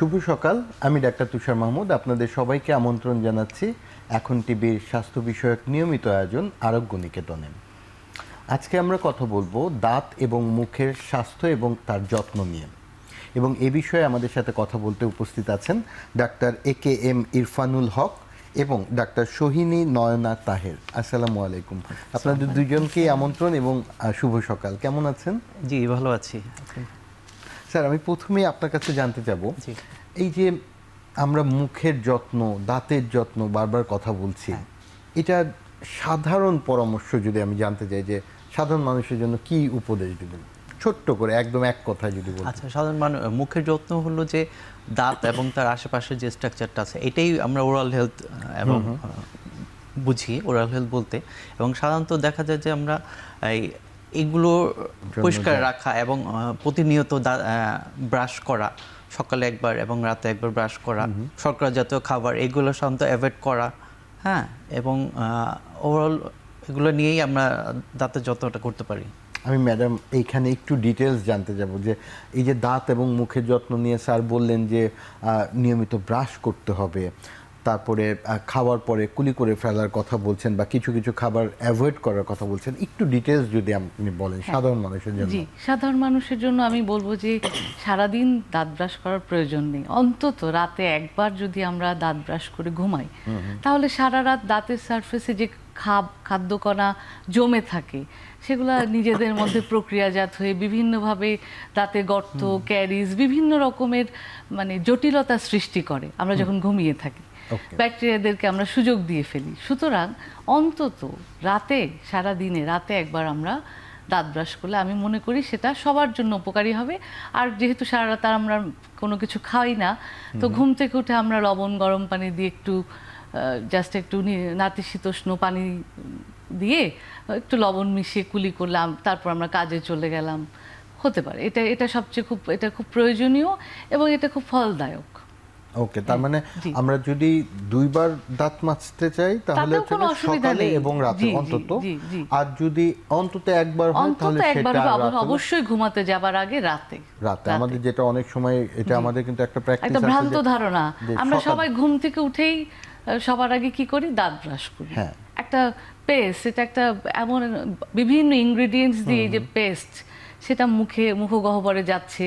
শুভ সকাল। আমি ডাক্তার তুষার মাহমুদ আপনাদের সবাইকে আমন্ত্রণ জানাচ্ছি এখন টিভির স্বাস্থ্য বিষয়ক নিয়মিত আয়োজন আরোগ্য নিকেতনে। আজকে আমরা কথা বলবো দাঁত এবং মুখের স্বাস্থ্য এবং তার যত্ন নিয়ে, এবং এ বিষয়ে আমাদের সাথে কথা বলতে উপস্থিত আছেন ডাক্তার AKM ইরফানুল হক এবং ডাক্তার সোহিনী নয়না তাহের। আসসালামু আলাইকুম। আপনাদের দুজনকেই আমন্ত্রণ এবং শুভ সকাল। কেমন আছেন? জি, ভালো আছি। স্যার, আমি প্রথমেই আপনার কাছে জানতে যাব, এই যে আমরা মুখের যত্ন, দাঁতের যত্ন বারবার কথা বলছি, এটা সাধারণ পরামর্শ যদি আমি জানতে চাই যে সাধারণ মানুষের জন্য কি উপদেশ দিবেন, ছোট্ট করে একদম এক কথায় যদি বলেন। আচ্ছা, সাধারণ মুখের যত্ন হলো যে দাঁত এবং তার আশেপাশে যে স্ট্রাকচারটা আছে, এটাই আমরা ওরাল হেলথ এবং বুঝি ওরাল হেলথ বলতে। এবং সাধারণত দেখা যায় যে আমরা এইগুলো পরিষ্কার রাখা এবং প্রতিনিয়ত ব্রাশ করা, সকালে একবার এবং রাতে একবার ব্রাশ করা, শর্করা জাতীয় খাবার এগুলো সাধারণত অ্যাভয়েড করা, হ্যাঁ, এবং ওভারঅল এগুলো নিয়েই আমরা দাঁতের যত্নটা করতে পারি। আমি ম্যাডাম এইখানে একটু ডিটেলস জানতে যাব যে এই যে দাঁত এবং মুখের যত্ন নিয়ে স্যার বললেন যে নিয়মিত ব্রাশ করতে হবে, তারপরে খাওয়ার পরে কুলি করে ফেলার কথা বলছেন বা কিছু কিছু খাবার অ্যাভয়েড করার কথা বলছেন, একটু ডিটেলস যদি আপনি বলেন সাধারণ মানুষের জন্য। জি, সাধারণ মানুষের জন্য আমি বলবো যে সারাদিন দাঁত ব্রাশ করার প্রয়োজন নেই। অন্তত রাতে একবার যদি আমরা দাঁত ব্রাশ করে ঘুমাই, তাহলে সারা রাত দাঁতের সারফেসে যে খাদ্যকণা জমে থাকে সেগুলা নিজেদের মধ্যে প্রক্রিয়াজাত হয়ে বিভিন্নভাবে দাঁতে গর্ত, ক্যারিজ, বিভিন্ন রকমের মানে জটিলতা সৃষ্টি করে আমরা যখন ঘুমিয়ে থাকি। ব্যাকটেরিয়াদেরকে আমরা সুযোগ দিয়ে ফেলি। সুতরাং অন্তত রাতে, সারা দিনে রাতে একবার আমরা দাঁত ব্রাশ করলে আমি মনে করি সেটা সবার জন্য উপকারী হবে। আর যেহেতু সারা রাত আমরা কোনো কিছু খাই না, তো ঘুম থেকে উঠে আমরা লবণ গরম পানি দিয়ে একটু জাস্ট একটু নাতিশীতোষ্ণ পানি দিয়ে একটু লবণ মিশিয়ে কুলি করলাম, তারপর আমরা কাজে চলে গেলাম, হতে পারে। এটা সবচেয়ে খুব প্রয়োজনীয় এবং এটা খুব ফলদায়ক। ওকে, তার মানে আমরা যদি দুইবার দাঁত মাজতে চাই তাহলে সকালে এবং রাতে অন্তত, আর যদি অন্তত একবার হয় তাহলে সেটা অবশ্যই ঘুমাতে যাবার আগে রাতে। আমাদের যেটা অনেক সময় এটা আমাদের কিন্তু একটা প্র্যাকটিস আছে, একটা ভ্রান্ত ধারণা, আমরা সবাই ঘুম থেকে উঠেই সবার আগে কি করি, দাঁত ব্রাশ করি। একটা পেস্ট, এটা একটা এমন বিভিন্ন ইনগ্রেডিয়েন্টস দিয়ে যে পেস্ট, সেটা মুখগহ্বরে যাচ্ছে,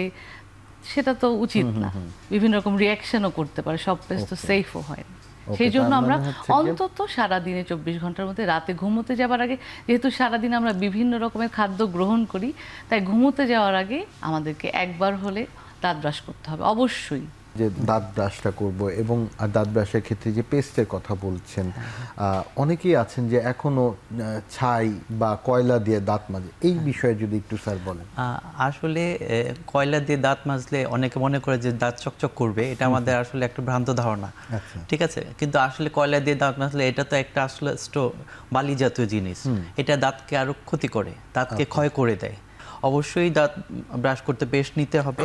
সেটা তো উচিত না। বিভিন্ন রকম রিয়াকশনও করতে পারে, সব পেস্ট তো সেফও হয় না। সেই জন্য আমরা অন্তত সারাদিনে 24 ঘন্টার মধ্যে রাতে ঘুমোতে যাওয়ার আগে, যেহেতু সারাদিন আমরা বিভিন্ন রকমের খাদ্য গ্রহণ করি, তাই ঘুমোতে যাওয়ার আগে আমাদেরকে একবার হলে দাঁত ব্রাশ করতে হবে অবশ্যই। যে দাঁত ব্রাশটা করব এবং দাঁত ব্রাশের ক্ষেত্রে যে পেস্টের কথা বলছেন, অনেকেই আছেন যে এখনো ছাই বা কয়লা দিয়ে দাঁত মাজে, এই বিষয়ে যদি একটু স্যার বলেন। আসলে কয়লা দিয়ে দাঁত মাজলে অনেকে মনে করে যে দাঁত চকচক করবে, এটা আমাদের আসলে একটা ভ্রান্ত ধারণা। ঠিক আছে, কিন্তু আসলে কয়লা দিয়ে দাঁত মাজলে এটা তো একটা আসলে বালি জাতীয় জিনিস, এটা দাঁতকে আরো ক্ষতি করে, দাঁতকে ক্ষয় করে দেয়। অবশ্যই দাঁত ব্রাশ করতে পেস্ট নিতে হবে,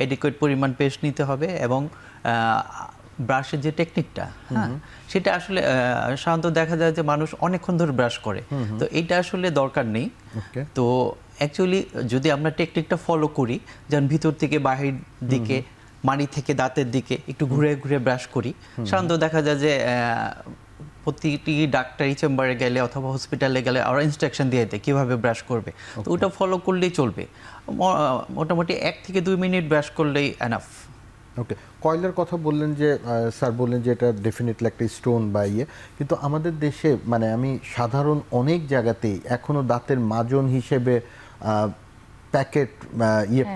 এডিকুয়েট পরিমাণ পেস্ট নিতে হবে, এবং ব্রাশের যে টেকনিকটা, হ্যাঁ, সেটা আসলে সাধারণত দেখা যায় যে মানুষ অনেকক্ষণ ধরে ব্রাশ করে, তো এটা আসলে দরকার নেই। তো অ্যাকচুয়ালি যদি আমরা টেকনিকটা ফলো করি, যেমন ভিতর থেকে বাহির দিকে, মাড়ি থেকে দাঁতের দিকে একটু ঘুরে ঘুরে ব্রাশ করি, সাধারণত দেখা যায় যে প্রতিটি ডাক্তারি চেম্বারে গেলে অথবা হসপিটালে গেলে ওরা ইনস্ট্রাকশন দিয়ে দেয় কীভাবে ব্রাশ করবে, তো ওটা ফলো করলেই চলবে। মোটামুটি 1 থেকে 2 মিনিট ব্রাশ করলেই এনাফ। ওকে, কয়লার কথা বললেন যে স্যার বললেন যে এটা ডেফিনেটলি একটা স্টোন বা ইয়ে, কিন্তু আমাদের দেশে মানে আমি সাধারণ অনেক জায়গাতেই এখনো দাঁতের মাজন হিসেবে প্যাকেট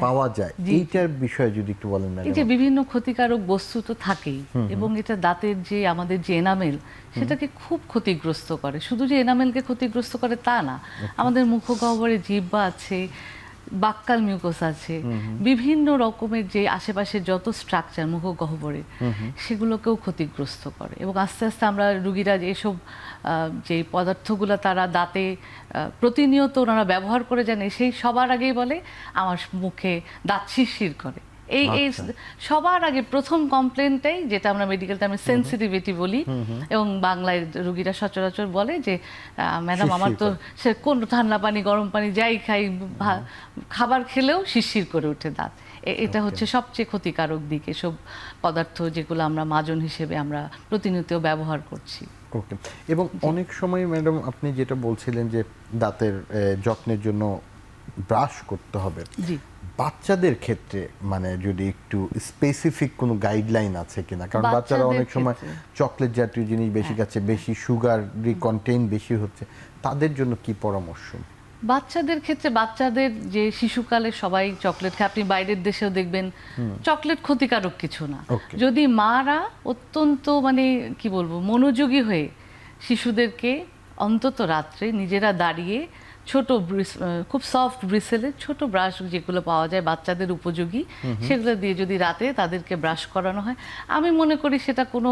পাওয়া যায়, এইটার বিষয়ে যদি একটু বলেন। এই যে বিভিন্ন ক্ষতিকারক বস্তু তো থাকেই, এবং এটা দাঁতের যে আমাদের যে এনামেল, সেটাকে খুব ক্ষতিগ্রস্ত করে। শুধু যে এনামেলকে ক্ষতিগ্রস্ত করে তা না, আমাদের মুখগহ্বরে জিহ্বা আছে, বাক্কাল মিউকাস আছে, বিভিন্ন রকমের যে আশেপাশের যত স্ট্রাকচার মুখগহ্বরের, সেগুলোকেও ক্ষতিগ্রস্ত করে। এবং আস্তে আস্তে আমরা রুগীরা এসব যে পদার্থগুলো তারা দাঁতে প্রতিনিয়ত ওনারা ব্যবহার করে জানে, সেই সবার আগেই বলে আমার মুখে দাঁত শিরশির করে। এই এই সবার আগে প্রথম কমপ্লেনটাই, যেটা আমরা মেডিকেল টার্মে সেনসিটিভিটি বলি, এবং বাংলায় রোগীরা সচরাচর বলে যে ম্যাডাম আমার তো সে কোন ঠান্ডা পানি গরম পানি যাই খাই, খাবার খেলেও শিরশির করে ওঠে দাঁত। এটা হচ্ছে সবচেয়ে ক্ষতিকারক দিক, এসব পদার্থ যেগুলো আমরা মাজন হিসেবে আমরা প্রতিনিয়ত ব্যবহার করছি। ওকে। এবং অনেক সময় ম্যাডাম আপনি যেটা বলছিলেন যে দাঁতের যত্নের জন্য ব্রাশ করতে হবে, জি, বাচ্চাদের ক্ষেত্রে মানে যদি একটু স্পেসিফিক কোনো গাইডলাইন আছে কিনা, কারণ বাচ্চারা অনেক সময় চকলেট জাতীয় জিনিস বেশি খাচ্ছে, বেশি সুগারি কন্টেন্ট বেশি হচ্ছে, তাদের জন্য কি পরামর্শ? বাচ্চাদের ক্ষেত্রে, বাচ্চাদের যে শিশুকালে সবাই চকলেট খায়, আপনি বাইরের দেশেও দেখবেন চকলেট ক্ষতিকারক কিছু না, যদি মারা অত্যন্ত মানে কি বলবো মনোযোগী হয়ে শিশুদেরকে অন্তত রাত্রে নিজেরা দাঁড়িয়ে ছোট খুব সফট ব্রিসেলের ছোট ব্রাশ যেগুলো পাওয়া যায় বাচ্চাদের উপযোগী, সেগুলো দিয়ে যদি রাতে তাদেরকে ব্রাশ করানো হয়, আমি মনে করি সেটা কোনো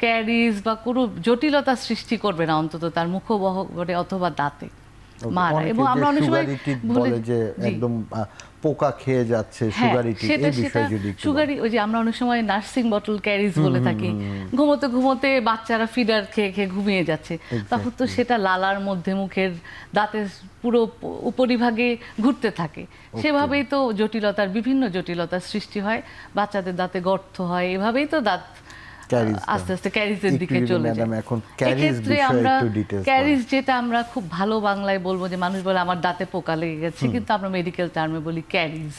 ক্যারিজ বা কোনো জটিলতা সৃষ্টি করবে না, অন্তত তার মুখগহ্বরে অথবা দাঁতে মারা। এবং আমরা অনেক সময় বলে যে একদম পোকা খেয়ে যাচ্ছে সুগারিটি, এই বিষয়ে যদি সুগারি, ওই যে আমরা অনেক সময় নার্সিং বটল ক্যারিজ বলে থাকি, ঘুমোতে ঘুমোতে বাচ্চারা ফিডার খেয়ে খেয়ে ঘুমিয়ে যাচ্ছে, তখন তো সেটা লালার মধ্যে মুখের দাঁতের পুরো উপরিভাগে ঘুরতে থাকে, সেভাবেই তো জটিলতার বিভিন্ন জটিলতার সৃষ্টি হয়, বাচ্চাদের দাঁতে গর্ত হয়, এভাবেই তো দাঁত আস্তে আস্তে ক্যারিজের দিকে চলে যায়। এক্ষেত্রে আমরা ক্যারিজ, যেটা আমরা খুব ভালো বাংলায় বলবো যে মানুষ বলে আমার দাঁতে পোকা লেগে গেছে, কিন্তু আমরা মেডিকেল টার্মে বলি ক্যারিজ।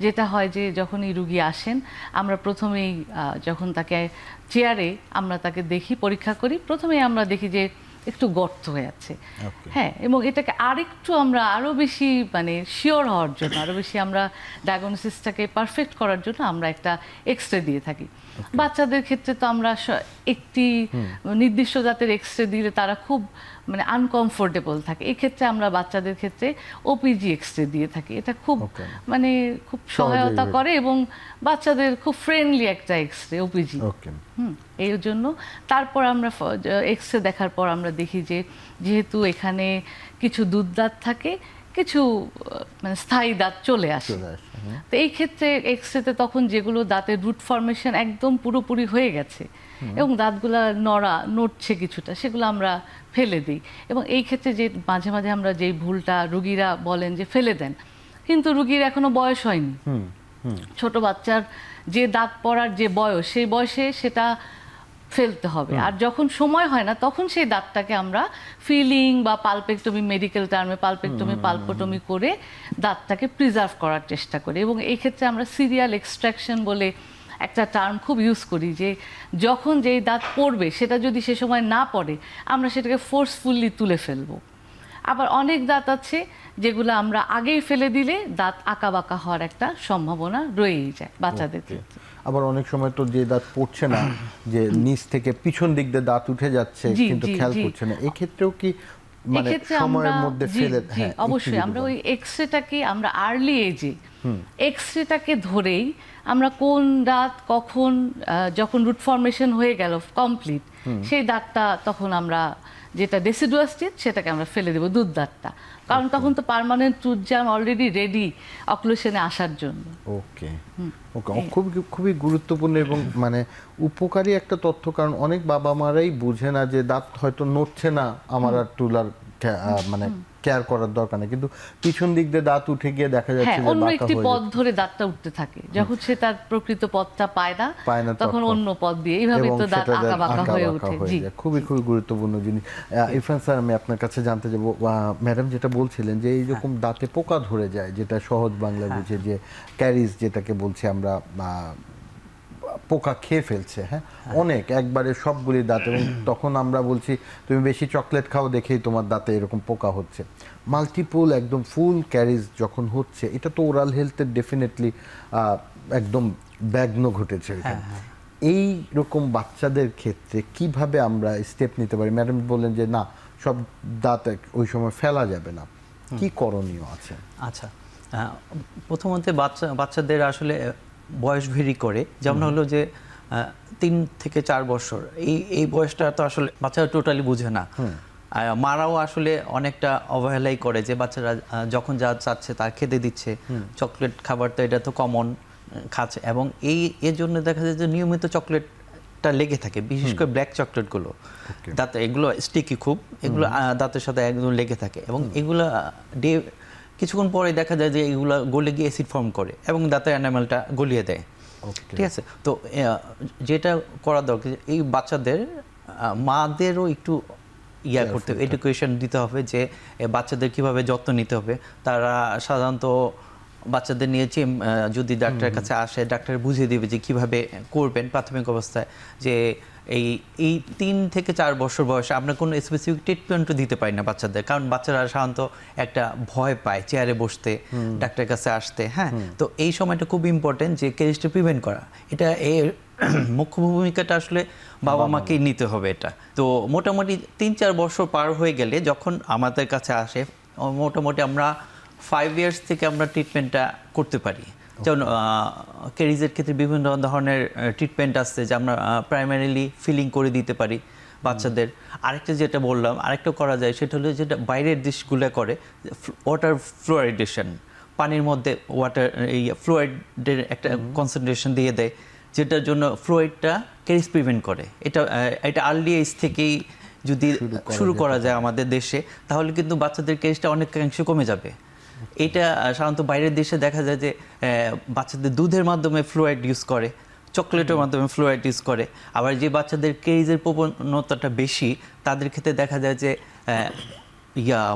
যেটা হয় যে যখন এই রুগী আসেন, আমরা প্রথমেই যখন তাকে চেয়ারে আমরা তাকে দেখি, পরীক্ষা করি, প্রথমেই আমরা দেখি যে একটু গর্ত হয়ে আছে, হ্যাঁ, এবং এটাকে আরেকটু আমরা আরো বেশি মানে শিওর হওয়ার জন্য, আরো বেশি আমরা ডায়াগনোসিসটাকে পারফেক্ট করার জন্য আমরা একটা এক্সরে দিয়ে থাকি। বাচ্চাদের ক্ষেত্রে তো আমরা একটি নির্দিষ্ট জাতের এক্সরে দিলে তারা খুব মানে আনকমফোর্টেবল থাকে, এই ক্ষেত্রে আমরা বাচ্চাদের ক্ষেত্রে ওপিজি এক্সরে দিয়ে থাকি, এটা খুব মানে খুব সহায়তা করে এবং বাচ্চাদের খুব ফ্রেন্ডলি একটা এক্সরে ওপিজি। এই জন্য তারপর আমরা এক্সরে দেখার পর আমরা দেখি যে যেহেতু এখানে কিছু দুধ দাঁত থাকে, কিছু মানে স্থায়ী দাঁত চলে আসে, তো এই ক্ষেত্রে এক্সরেতে তখন যেগুলো দাঁতের রুট ফর্মেশন একদম পুরোপুরি হয়ে গেছে এবং দাঁতগুলা নড়ছে কিছুটা, সেগুলো আমরা ফেলে দিই। এবং এই ক্ষেত্রে যে মাঝে মাঝে আমরা যেই ভুলটা, রুগীরা বলেন যে ফেলে দেন, কিন্তু রুগীর এখনো বয়স হয়নি, ছোট বাচ্চার যে দাঁত পড়ার যে বয়স, সেই বয়সে সেটা ফেলতে হবে, আর যখন সময় হয় না তখন সেই দাঁতটাকে আমরা ফিলিং বা পালপেক্টমি, মেডিকেল টার্মে পালপেক্টমি, পালপোটমি করে দাঁতটাকে প্রিজার্ভ করার চেষ্টা করি। এবং এই ক্ষেত্রে আমরা সিরিয়াল এক্সট্রাকশন বলে একটা টার্ম খুব ইউজ করি, যে যখন যেই দাঁত পড়বে সেটা যদি সে সময় না পড়ে, আমরা সেটাকে ফোর্সফুলি তুলে ফেলবো। আবার অনেক দাঁত আছে যেগুলো আমরা আগেই ফেলে দিলে দাঁত আঁকা বাঁকা হওয়ার একটা সম্ভাবনা রয়েই যায় বাচ্চাদের ক্ষেত্রে। আবার অনেক সময় তো যে দাঁত পড়ছে না, যে নিচ থেকে পিছন দিক দিয়ে দাঁত উঠে যাচ্ছে কিন্তু খেয়াল করছে না, এই ক্ষেত্রেও কি মানে সময়ের মধ্যে ফেলে? হ্যাঁ, অবশ্যই আমরা ওই এক্সরেটাকে আমরা আর্লি এজে এক্সরেটাকে ধরেই আমরা কোন দাঁত কখন যখন রুট ফর্মেশন হয়ে গেল কমপ্লিট, সেই দাঁতটা তখন আমরা যেটা ডেসিডুয়াস টিথ সেটাকে আমরা ফেলে দেবো, দুধ দাঁতটা, কারণ তখন তো পার্মানেন্ট টুথ জাম অলরেডি রেডি অক্লুশনে আসার জন্য। ওকে ওকে, খুবই গুরুত্বপূর্ণ এবং মানে উপকারী একটা তথ্য, কারণ অনেক বাবা মারাই বুঝে না যে দাঁত হয়তো নড়ছে না, আমার আর তুলার মানে কেয়ার করার দরকার নেই, কিন্তু পিছন দিক দিয়ে দাঁত উঠে গিয়ে দেখা যাচ্ছে যে অন্য একটি পথ ধরে দাঁতটা উঠতে থাকে, যখন সে তার প্রকৃত পথটা পায় না তখন অন্য পথ দিয়ে এইভাবে তো দাঁত আঁকা বাঁকা হয়ে ওঠে। জি, খুবই গুরুত্বপূর্ণ জিনিস। ইরফান স্যার, আমি আপনার কাছে জানতে যাব, ম্যাডাম যেটা বলছিলেন যে এইরকম দাঁতে পোকা ধরে যায়, যেটা সহজ বাংলায় বুঝে যে ক্যারিজ যেটাকে বলছি আমরা, পোকা খেয়ে ফেলছে, হ্যাঁ, অনেক একবারে সবগুলি দাঁত, এবং তখন আমরা বলছি তুমি বেশি চকলেট খাও দেখেই তোমার দাঁতে এরকম পোকা হচ্ছে। মাল্টিপল একদম ফুল ক্যারিজ যখন হচ্ছে, এটা তো ওরাল হেলথের ডেফিনেটলি একদম ব্যাঘ্ন ঘটেছে। এই রকম বাচ্চাদের ক্ষেত্রে কিভাবে আমরা স্টেপ নিতে পারি? ম্যাডাম বললেন যে না, সব দাঁত ওই সময় ফেলা যাবে না, কি করণীয় আছে? আচ্ছা, প্রথমত বাচ্চাদের আসলে বয়স ভেরি করে, যেমন হলো যে 3 থেকে 4 বছর, এই বয়সটা তো আসলে বাচ্চারা টোটালি বুঝে না, মারাও আসলে অনেকটা অবহেলাই করে যে বাচ্চারা যখন যা চাচ্ছে তা খেতে দিচ্ছে, চকলেট খাবার তো এটা তো কমন, খাচ্ছে এবং এর জন্য দেখা যায় যে নিয়মিত চকলেটটা লেগে থাকে, বিশেষ করে ব্ল্যাক চকলেটগুলো দাঁতে, এগুলো স্টিকি খুব, এগুলো দাঁতের সাথে একদম লেগে থাকে এবং এগুলো কিছুক্ষণ পরে দেখা যায় যে এগুলো গলে গিয়ে অ্যাসিড ফর্ম করে এবং দাঁতের অ্যানামেলটা গলিয়ে দেয়। ঠিক আছে, তো যেটা করা দরকার, এই বাচ্চাদের মাদেরও একটু করতে হবে, এডুকেশন দিতে হবে যে বাচ্চাদের কিভাবে যত্ন নিতে হবে। তারা সাধারণত বাচ্চাদের নিয়ে যদি ডাক্তারের কাছে আসে, ডাক্তার বুঝিয়ে দেবে যে কিভাবে করবেন প্রাথমিক অবস্থায়, যে এই 3 থেকে 4 বছর বয়সে আমরা কোনো স্পেসিফিক ট্রিটমেন্টও দিতে পারি না বাচ্চাদের, কারণ বাচ্চারা সাধারণত একটা ভয় পায় চেয়ারে বসতে, ডাক্তারের কাছে আসতে। হ্যাঁ, তো এই সময়টা খুব ইম্পর্টেন্ট যে ক্যারিজটা প্রিভেন্ট করা। এটা এর মুখ্য ভূমিকাটা আসলে বাবা মাকেই নিতে হবে এটা। তো মোটামুটি 3-4 বছর পার হয়ে গেলে যখন আমাদের কাছে আসে, মোটামুটি আমরা 5 ইয়ার্স থেকে আমরা ট্রিটমেন্টটা করতে পারি। যেমন ক্যারিজের ক্ষেত্রে বিভিন্ন ধরনের ট্রিটমেন্ট আসছে, যে আমরা প্রাইমারিলি ফিলিং করে দিতে পারি বাচ্চাদের। আরেকটা যেটা বললাম, আরেকটা করা যায়, সেটা হলো যেটা বাইরের দেশগুলো করে, ওয়াটার ফ্লুয়ারিডেশন, পানির মধ্যে এই ফ্লুয়েডের একটা কনসেন্ট্রেশন দিয়ে দেয়, যেটার জন্য ফ্লুয়েডটা ক্যারিজ প্রিভেন্ট করে। এটা আর্লি এজ থেকেই যদি শুরু করা যায় আমাদের দেশে, তাহলে কিন্তু বাচ্চাদের ক্যারিজটা অনেকাংশে কমে যাবে। এটা সাধারণত বাইরের দেশে দেখা যায় যে বাচ্চাদের দুধের মাধ্যমে ফ্লুয়েড ইউজ করে, চকলেটের মাধ্যমে ফ্লুয়েড ইউজ করে। আবার যে বাচ্চাদের ক্যারিজের প্রবণতাটা বেশি, তাদের ক্ষেত্রে দেখা যায় যে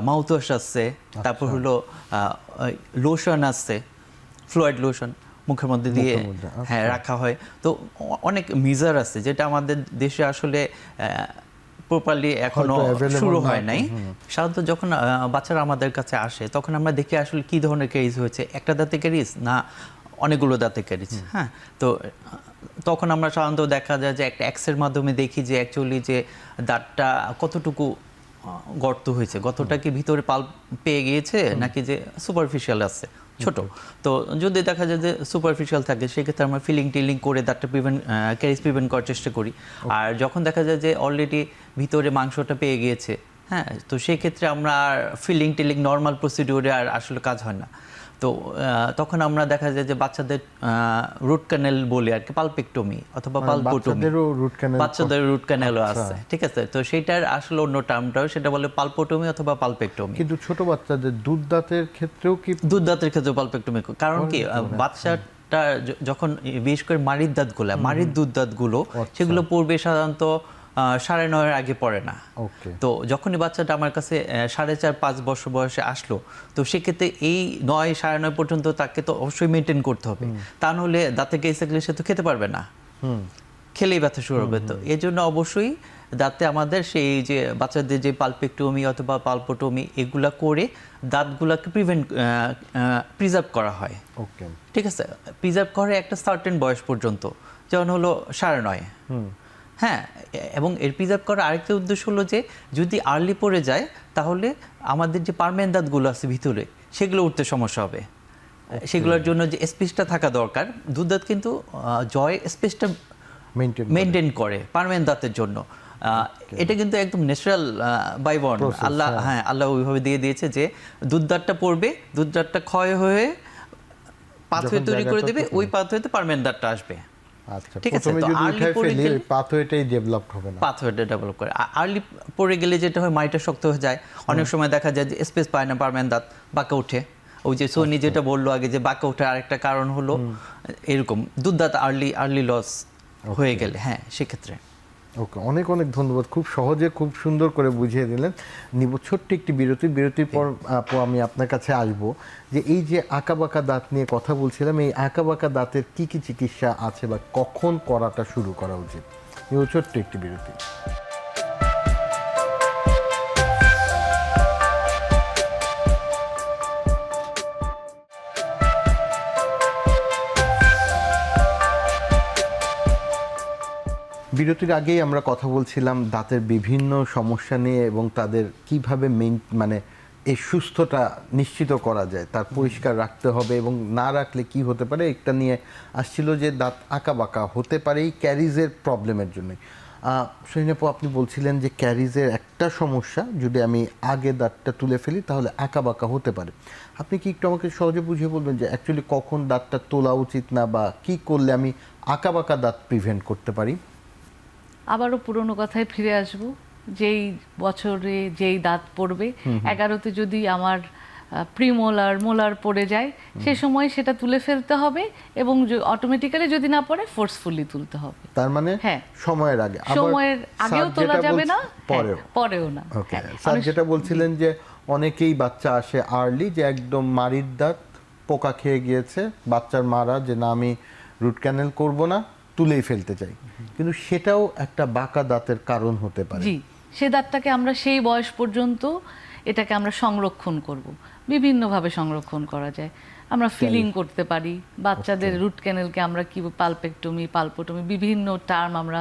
মাউথওয়াশ আসছে, তারপর হলো লোশন আসছে, ফ্লুয়েড লোশন মুখের মধ্যে দিয়ে রাখা হয়। তো অনেক মেজার আছে যেটা আমাদের দেশে আসলে প্রপারলি এখনো শুরু হয় নাই। সাধারণত যখন বাচ্চারা আমাদের কাছে আসে, তখন আমরা দেখি আসলে কি ধরনের ক্যারিজ হয়েছে, একটা দাঁতে ক্যারিজ না অনেকগুলো দাঁতে ক্যারিজ। হ্যাঁ, তো তখন আমরা সাধারণত দেখা যায় যে একটা এক্সের মাধ্যমে দেখি যে অ্যাকচুয়ালি যে দাঁতটা কতটুকু গর্ত হয়েছে, গর্তটা কি ভিতরে পাল্প পেয়ে গিয়েছে নাকি যে সুপারফিশিয়াল আছে ছোট। তো যদি দেখা যায় যে সুপারফিশিয়াল থাকে, সেক্ষেত্রে আমরা ফিলিং টিলিং করে দাঁতটা ক্যারিজ প্রিভেন্ট করার চেষ্টা করি। আর যখন দেখা যায় যে অলরেডি ভিতরে মাংসটা পেয়ে গিয়েছে, হ্যাঁ, তো সেই ক্ষেত্রে আমরা আর ফিলিং টিলিং নর্মাল প্রসিডিউরে আর আসলে কাজ হয় না। তো তখন আমরা দেখা যায় যে বাচ্চাদের রুট ক্যানেল বলি আর কি, পালপেক্টমি অথবা পালপোটমি, বাচ্চাদের রুট ক্যানেলও আছে। ঠিক আছে, তো সেটার আসলে অন্য টার্মটাও সেটা বলে পালপোটমি অথবা পালপেক্টমি। কিন্তু ছোট বাচ্চাদের দুধ দাঁতের ক্ষেত্রেও কি? দুধ দাঁতের ক্ষেত্রে পালপেক্টমি, কারণ কি বাচ্চাটা যখন বিশেষ করে মাড়ির দাঁতগুলো, মাড়ির দুধ দাঁতগুলো, সেগুলো পূর্বে সাধারণত 9.5 আগে পড়ে না। তো যখনই বাচ্চাটা আমার কাছে 4.5-5 বছর বয়সে আসলো, তো সেক্ষেত্রে এই 9-9.5 পর্যন্ত তাকে তো অবশ্যই মেনটেন করতে হবে, তা নাহলে দাঁতে কেস থাকলে সে তো খেতে পারবে না, খেলেই ব্যথা শুরু হবে। তো এই জন্য অবশ্যই দাঁতে আমাদের সেই যে বাচ্চাদের যে পালপেক্টমি অথবা পালপোটমি এগুলা করে দাঁতগুলাকে প্রিজার্ভ করা হয়। ঠিক আছে, প্রিজার্ভ করে একটা সার্টেন বয়স পর্যন্ত, যেমন হলো 9.5। হ্যাঁ, এবং এর প্রিজার্ভ করার আরেকটা উদ্দেশ্য হলো যে যদি আর্লি পড়ে যায়, তাহলে আমাদের যে পার্মানেন্ট দাঁতগুলো আছে ভিতরে, সেগুলো উঠতে সমস্যা হবে। সেগুলোর জন্য যে স্পেসটা থাকা দরকার, দুধ দাঁত কিন্তু জয় স্পেসটা মেনটেন করে পার্মানেন্ট দাঁতের জন্য। এটা কিন্তু একদম ন্যাচারাল বাই বর্ন, আল্লাহ, হ্যাঁ, আল্লাহ ওইভাবে দিয়ে দিয়েছে যে দুধ দাঁতটা পড়বে, দুধ দাঁতটা ক্ষয় হয়ে পাথওয়ে তৈরি করে দেবে, ওই পাথওয়েতে পার্মানেন্ট দাঁতটা আসবে। আচ্ছা, ঠিক আছে, তো আর্লি পড়ে গেলে পাথওয়েটাই ডেভেলপ হবে না, পাথওয়েটা ডেভেলপ করে। আর্লি পড়ে গেলে যেটা হয়, মাড়িটা শক্ত হয়ে যায়, অনেক সময় দেখা যায় যে স্পেস পায় না, পার্মানেন্ট দাঁত বাঁকা ওঠে। ওই যে সোনি যেটা বললো আগে যে বাঁকা ওঠার আরেকটা কারণ হলো এরকম দুধ দাঁত আর্লি লস হয়ে গেলে। হ্যাঁ, সেক্ষেত্রে। ওকে, অনেক অনেক ধন্যবাদ, খুব সহজে খুব সুন্দর করে বুঝিয়ে দিলেন। নিব ছোট্ট একটি বিরতির পর আপু আমি আপনার কাছে আসব যে এই যে আঁকাবাঁকা দাঁত নিয়ে কথা বলছিলাম, এই আঁকাবাঁকা দাঁতের কি কি চিকিৎসা আছে বা কখন করাটা শুরু করা উচিত। ছোট্ট একটি বিরতি। বিরতির আগেই আমরা কথা বলছিলাম দাঁতের বিভিন্ন সমস্যা নিয়ে এবং তাদের কিভাবে এই সুস্থতা নিশ্চিত করা যায়, তার পরিষ্কার রাখতে হবে এবং না রাখলে কি হতে পারে, একটা নিয়ে আসছিল যে দাঁত আঁকা বাঁকা হতে পারে এই ক্যারিজের প্রবলেমের জন্য। সোহিনী আপু, আপনি বলছিলেন যে ক্যারিজের একটা সমস্যা, যদি আমি আগে দাঁতটা তুলে ফেলি তাহলে আঁকা বাঁকা হতে পারে। আপনি কি একটু আমাকে সহজে বুঝিয়ে বলবেন যে অ্যাকচুয়ালি কখন দাঁতটা তোলা উচিত না, বা কি করলে আমি আঁকা বাঁকা দাঁত প্রিভেন্ট করতে পারি? আবারও পুরনো কথায় ফিরে আসব, যেই বছরে যেই দাঁত পড়বে, 11তে যদি আমার প্রিমোলার মোলার পড়ে যায়, সে সময় সেটা তুলে ফেলতে হবে, এবং অটোমেটিক্যালি যদি না পড়ে ফোর্সফুলি তুলতে হবে। তার মানে হ্যাঁ, সময়ের আগে, সময়ের আগেও তোলা যাবে না, পরেও পরেও না। ওকে স্যার, যেটা বলছিলেন যে অনেকেই বাচ্চা আসে আর্লি, যে একদম মাড়ির দাঁত পোকা খেয়ে গিয়েছে, বাচ্চার মারা যে না আমি রুট ক্যানেল করব না, তুলেই ফেলতে চাই, কিন্তু সেটাও একটা বাঁকা দাঁতের কারণ হতে পারে। জি, সে দাঁতটাকে আমরা সেই বয়স পর্যন্ত এটাকে আমরা সংরক্ষণ করব। বিভিন্নভাবে সংরক্ষণ করা যায়। আমরা ফিলিং করতে পারি, বাচ্চাদের রুট ক্যানেলকে আমরা কি পালপেক্টমি, পালপোটমি, বিভিন্ন টার্ম আমরা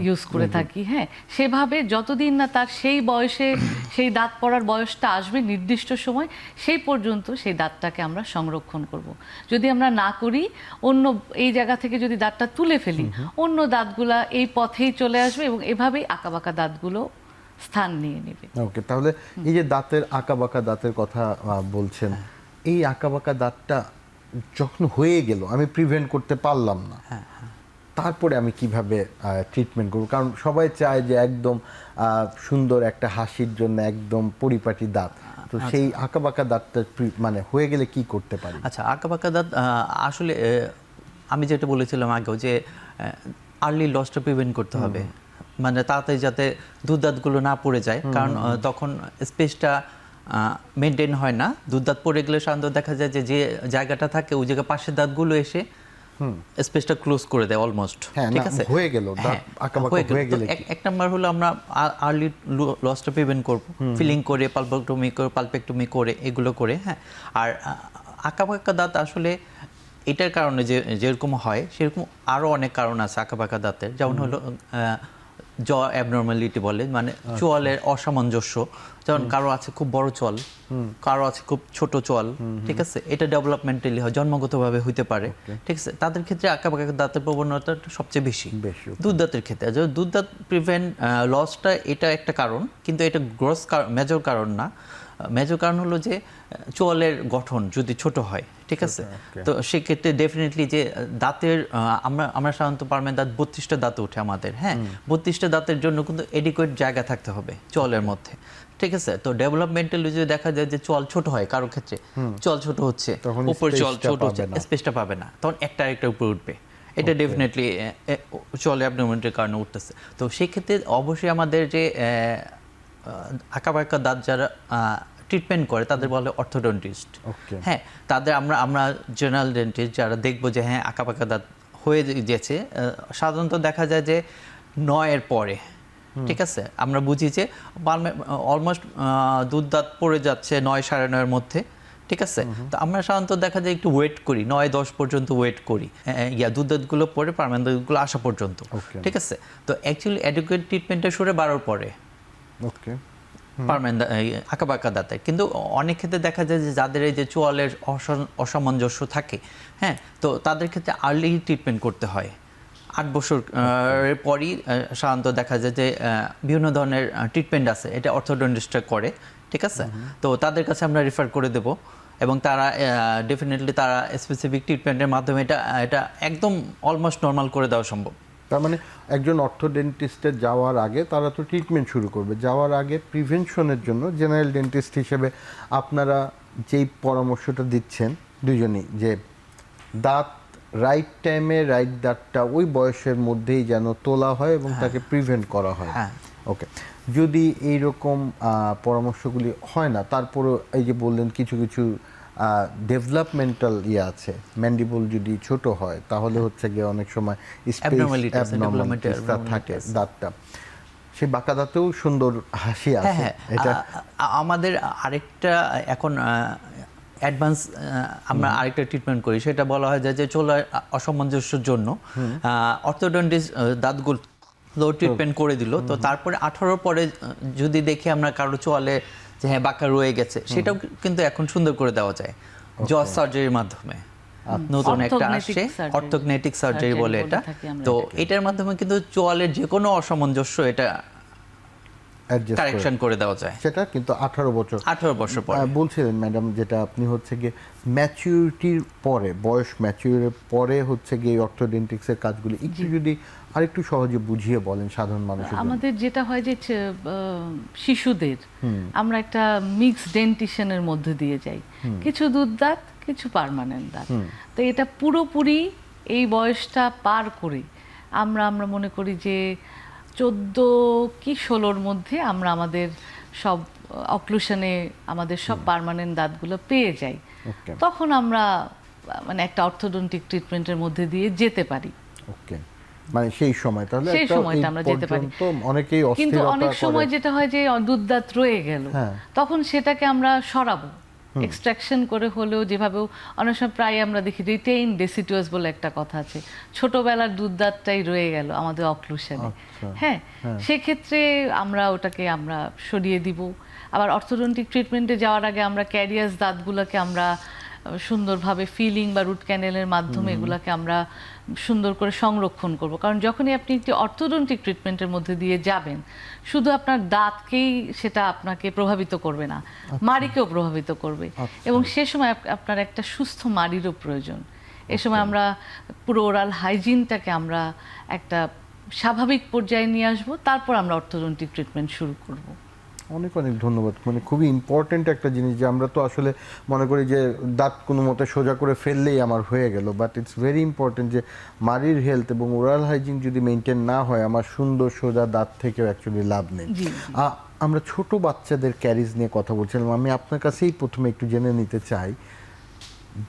ইউজ করে থাকি। হ্যাঁ, সেভাবে যতদিন না তার সেই বয়সে সেই দাঁত পড়ার বয়সটা আসবে নির্দিষ্ট সময়, সেই পর্যন্ত সেই দাঁতটাকে আমরা সংরক্ষণ করব। যদি আমরা না করি, অন্য এই জায়গা থেকে যদি দাঁতটা তুলে ফেলি, অন্য দাঁতগুলা এই পথেই চলে আসবে এবং এভাবেই আঁকাবাঁকা দাঁতগুলো স্থান নিয়ে নেবে। ওকে, তাহলে এই যে দাঁতের আঁকাবাঁকা দাঁতের কথা বলছেন, এই আঁকাবাঁকা দাঁতটা যখন হয়ে গেল, আমি প্রিভেন্ট করতে পারলাম না, তারপরে আমি কিভাবে ট্রিটমেন্ট করব? কারণ সবাই চায় যে একদম সুন্দর একটা হাসির জন্য একদম পরিপাটি দাঁত, তো সেই আঁকাবাঁকা দাঁতটা মানে হয়ে গেলে কি করতে পারি? আচ্ছা, আঁকাবাঁকা দাঁত আসলে আমি যেটা বলেছিলাম আগেও, যে আর্লি লসটা প্রিভেন্ট করতে হবে, মানে তাড়াতাড়ি যাতে দুধ দাঁতগুলো না পড়ে যায়, কারণ তখন স্পেসটা মেনটেন হয় না। দুধ দাঁত পড়ে গেলে সাধারণত দেখা যায় যে যে জায়গাটা থাকে ওই জায়গায় পাশের দাঁতগুলো এসে স্পেসটা ক্লোজ করে দেয় অলমোস্ট। ঠিক আছে, হয়ে গেল হয়ে গেলে এক নাম্বার হলো আমরা আর্লি লসটা প্রিভেন্ট করব, ফিলিং করে, পালপেক্টমি করে, এগুলো করে। হ্যাঁ, আর আঁকাবাঁকা দাঁত আসলে এটার কারণে যে যেরকম হয় সেরকম আরও অনেক কারণ আছে আঁকাবাঁকা দাঁতের। যেমন হলো জ অ্যাবনর্মালিটি বলে, মানে চোয়ালের অসামঞ্জস্য। যেমন কারো আছে খুব বড় চোয়াল, কারো আছে খুব ছোট চোয়াল। ঠিক আছে, এটা ডেভেলপমেন্টালি হয়, জন্মগতভাবে হইতে পারে। ঠিক আছে, তাদের ক্ষেত্রে আঁকাবাঁকা দাঁতের প্রবণতাটা সবচেয়ে বেশি। দুধ দাঁতের ক্ষেত্রে দুধ দাঁত প্রিভেন্ট লসটা এটা একটা কারণ, কিন্তু এটা গ্রস মেজর কারণ না। মেজর কারণ হলো যে চোয়ালের গঠন যদি ছোট হয়, ঠিক আছে, তো সেক্ষেত্রে ডেফিনেটলি যে দাঁতের আমরা সাধারণত পারমানেন্ট দাঁত 32টা দাঁত ওঠে আমাদের। হ্যাঁ, 32টা দাঁতের জন্য কিন্তু এডিকুয়েট জায়গা থাকতে হবে চোয়ালের মধ্যে। ঠিক আছে, তো ডেভেলপমেন্টালি যদি দেখা যায় যে চোয়াল ছোট হয়, কারো ক্ষেত্রে চোয়াল ছোট হচ্ছে, উপর চোয়াল ছোট হচ্ছে, স্পেসটা পাবে না, তখন একটা আরেকটা উপরে উঠবে। এটা ডেফিনেটলি চোয়ালের অ্যাবনর্মালিটির কারণে উঠতেছে। তো সেক্ষেত্রে অবশ্যই আমাদের যে আঁকাবাঁকা দাঁত যারা ট্রিটমেন্ট করে তাদের বলে অর্থোডন্টিস্ট। হ্যাঁ, তাদের আমরা জেনারেল ডেন্টিস্ট যারা দেখবো যে হ্যাঁ আঁকাবাঁকা দাঁত হয়ে গেছে, সাধারণত দেখা যায় যে 9-এর পরে। ঠিক আছে, আমরা বুঝি যে অলমোস্ট দুধ দাঁত পড়ে যাচ্ছে 9-9.5-এর মধ্যে। ঠিক আছে, তো আমরা সাধারণত দেখা যায় একটু ওয়েট করি, 9-10 পর্যন্ত ওয়েট করি, দুধ দাঁতগুলো পরে পার্মানেন্ট দাঁতগুলো আসা পর্যন্ত। ঠিক আছে, তো অ্যাকচুয়ালি অ্যাডুকুয়েট ট্রিটমেন্টটা সরে 12-এর পরে পার্মানেন্ট আঁকাবাঁকা দাঁতে। কিন্তু অনেক ক্ষেত্রে দেখা যায় যে যাদের এই যে চোয়ালের অসামঞ্জস্য থাকে, হ্যাঁ, তো তাদের ক্ষেত্রে আর্লি ট্রিটমেন্ট করতে হয়। 8 বছরের পরই সাধারণত দেখা যায় যে বিভিন্ন ধরনের ট্রিটমেন্ট আছে, এটা অর্থোডন্টিস্টরা করে। ঠিক আছে, তো তাদের কাছে আমরা রেফার করে দেব, এবং তারা ডেফিনেটলি তারা স্পেসিফিক ট্রিটমেন্টের মাধ্যমে এটা একদম অলমোস্ট নর্মাল করে দেওয়া সম্ভব। তার মানে একজন অর্থোডেন্টিস্টের যাওয়ার আগে তারা তো ট্রিটমেন্ট শুরু করবে, যাওয়ার আগে প্রিভেনশনের জন্য জেনারেল ডেন্টিস্ট হিসেবে আপনারা যেই পরামর্শটা দিচ্ছেন দুজনই, যে দাঁত রাইট টাইমে রাইট দাঁতটা ওই বয়সের মধ্যেই যেন তোলা হয় এবং তাকে প্রিভেন্ট করা হয়। ওকে, যদি এইরকম পরামর্শগুলি হয় না, তারপরও এই যে বললেন কিছু কিছু ডেভেলপমেন্টাল আছে, ম্যান্ডিবল যদি ছোট হয় তাহলে হচ্ছে গিয়ে অনেক সময় থাকে দাঁতটা, সেই বাঁকা দাঁতেও সুন্দর হাসি আছে। এটা আমাদের আরেকটা এখন অ্যাডভান্স আমরা আরেকটা ট্রিটমেন্ট করি, সেটা বলা হয় যে চোয়ালের অসামঞ্জস্যের জন্য অর্থোডন্টিস্ট দাঁতগুলো ট্রিটমেন্ট করে দিল, তো তারপরে 18 পরে যদি দেখি আমরা কারো চোয়ালে যে হ্যাঁ বাঁকা রয়ে গেছে, সেটাও কিন্তু এখন সুন্দর করে দেওয়া যায় জজ সার্জারির মাধ্যমে। নতুন একটা Orthognatic আসছে, surgery। অর্থোগনেটিক সার্জারি Surgery বলে বলে এটা। থাকি আমরা তো এটাকে। এটার মাধ্যমে কিন্তু চোয়ালের যে কোনো অসামঞ্জস্য এটা অ্যাডজাস্ট কারেকশন করে দেওয়া যায় সেটা কিন্তু 18 বছর 18 বছর পরে। বলছিলেন ম্যাডাম, যেটা আপনি হচ্ছে গিয়ে ম্যাচিউরিটির পরে, বয়স ম্যাচিউরের পরে হচ্ছে গিয়ে অর্থোডেন্টিক্সের কাজগুলি একটু যদি আরেকটু সহজে বুঝিয়ে বলেন সাধারণ মানুষের জন্য। আমাদের যেটা হয় যে শিশুদের আমরা একটা মিক্স ডেন্টিশনের মধ্যে দিয়ে যাই, কিছু দুধ দাঁত, কিছু পার্মানেন্ট দাঁত। তো এটা পুরোপুরি এই বয়সটা পার করে আমরা মনে করি যে 14 কি 16-র মধ্যে আমরা আমাদের সব অক্লুশনে আমাদের সব পার্মানেন্ট দাঁতগুলো পেয়ে যাই। ওকে তখন আমরা মানে একটা অর্থোডন্টিক ট্রিটমেন্টের মধ্যে দিয়ে যেতে পারি। ওকে, মানে সেই সময় তাহলে সেই একটা সময়টা এই আমরা যেতে পারি। পর্যন্ত অনেকেই কিন্তু অস্থিরতা অনেক সময় করে। যেটা হয় যে দুধ দাঁত রয়ে গেল, হ্যাঁ। তখন সেটাকে আমরা সরাবো এক্সট্রাকশন করে হলেও, যেভাবেও অনেক সময় প্রায় আমরা দেখি রিটেইন ডেসিডুয়াস বলে একটা কথা আছে, ছোটবেলার দুধ দাঁতটাই রয়ে গেল আমাদের অক্লুশনে। আচ্ছা। হ্যাঁ, সেক্ষেত্রে আমরা ওটাকে আমরা সরিয়ে দিব। আবার অর্থোডন্টিক ট্রিটমেন্টে যাওয়ার আগে আমরা ক্যারিয়াস দাঁতগুলোকে আমরা সুন্দরভাবে ফিলিং বা রুট ক্যানেলের মাধ্যমে এগুলাকে আমরা সুন্দর করে সংরক্ষণ করব। কারণ যখনই আপনি একটি অর্থোডন্টিক ট্রিটমেন্টের মধ্যে দিয়ে যাবেন, শুধু আপনার দাঁতকেই সেটা আপনাকে প্রভাবিত করবে না, মাড়িকেও প্রভাবিত করবে। এবং সে সময় আপনার একটা সুস্থ মাড়িরও প্রয়োজন। এ সময় আমরা পুরো ওরাল হাইজিনটাকে আমরা একটা স্বাভাবিক পর্যায়ে নিয়ে আসবো, তারপর আমরা অর্থোডন্টিক ট্রিটমেন্ট শুরু করব। অনেক অনেক ধন্যবাদ। মানে খুবই ইম্পর্টেন্ট একটা জিনিস, যে আমরা তো আসলে মনে করি যে দাঁত কোনো মতে সোজা করে ফেললেই আমার হয়ে গেল, বাট ইটস ভেরি ইম্পর্টেন্ট যে মাড়ির হেলথ এবং ওরাল হাইজিন যদি মেনটেন না হয়, আমার সুন্দর সোজা দাঁত থেকেও অ্যাকচুয়ালি লাভ নেই। আমরা ছোট বাচ্চাদের ক্যারিজ নিয়ে কথা বলছিলাম, আমি আপনার কাছেই প্রথমে একটু জেনে নিতে চাই,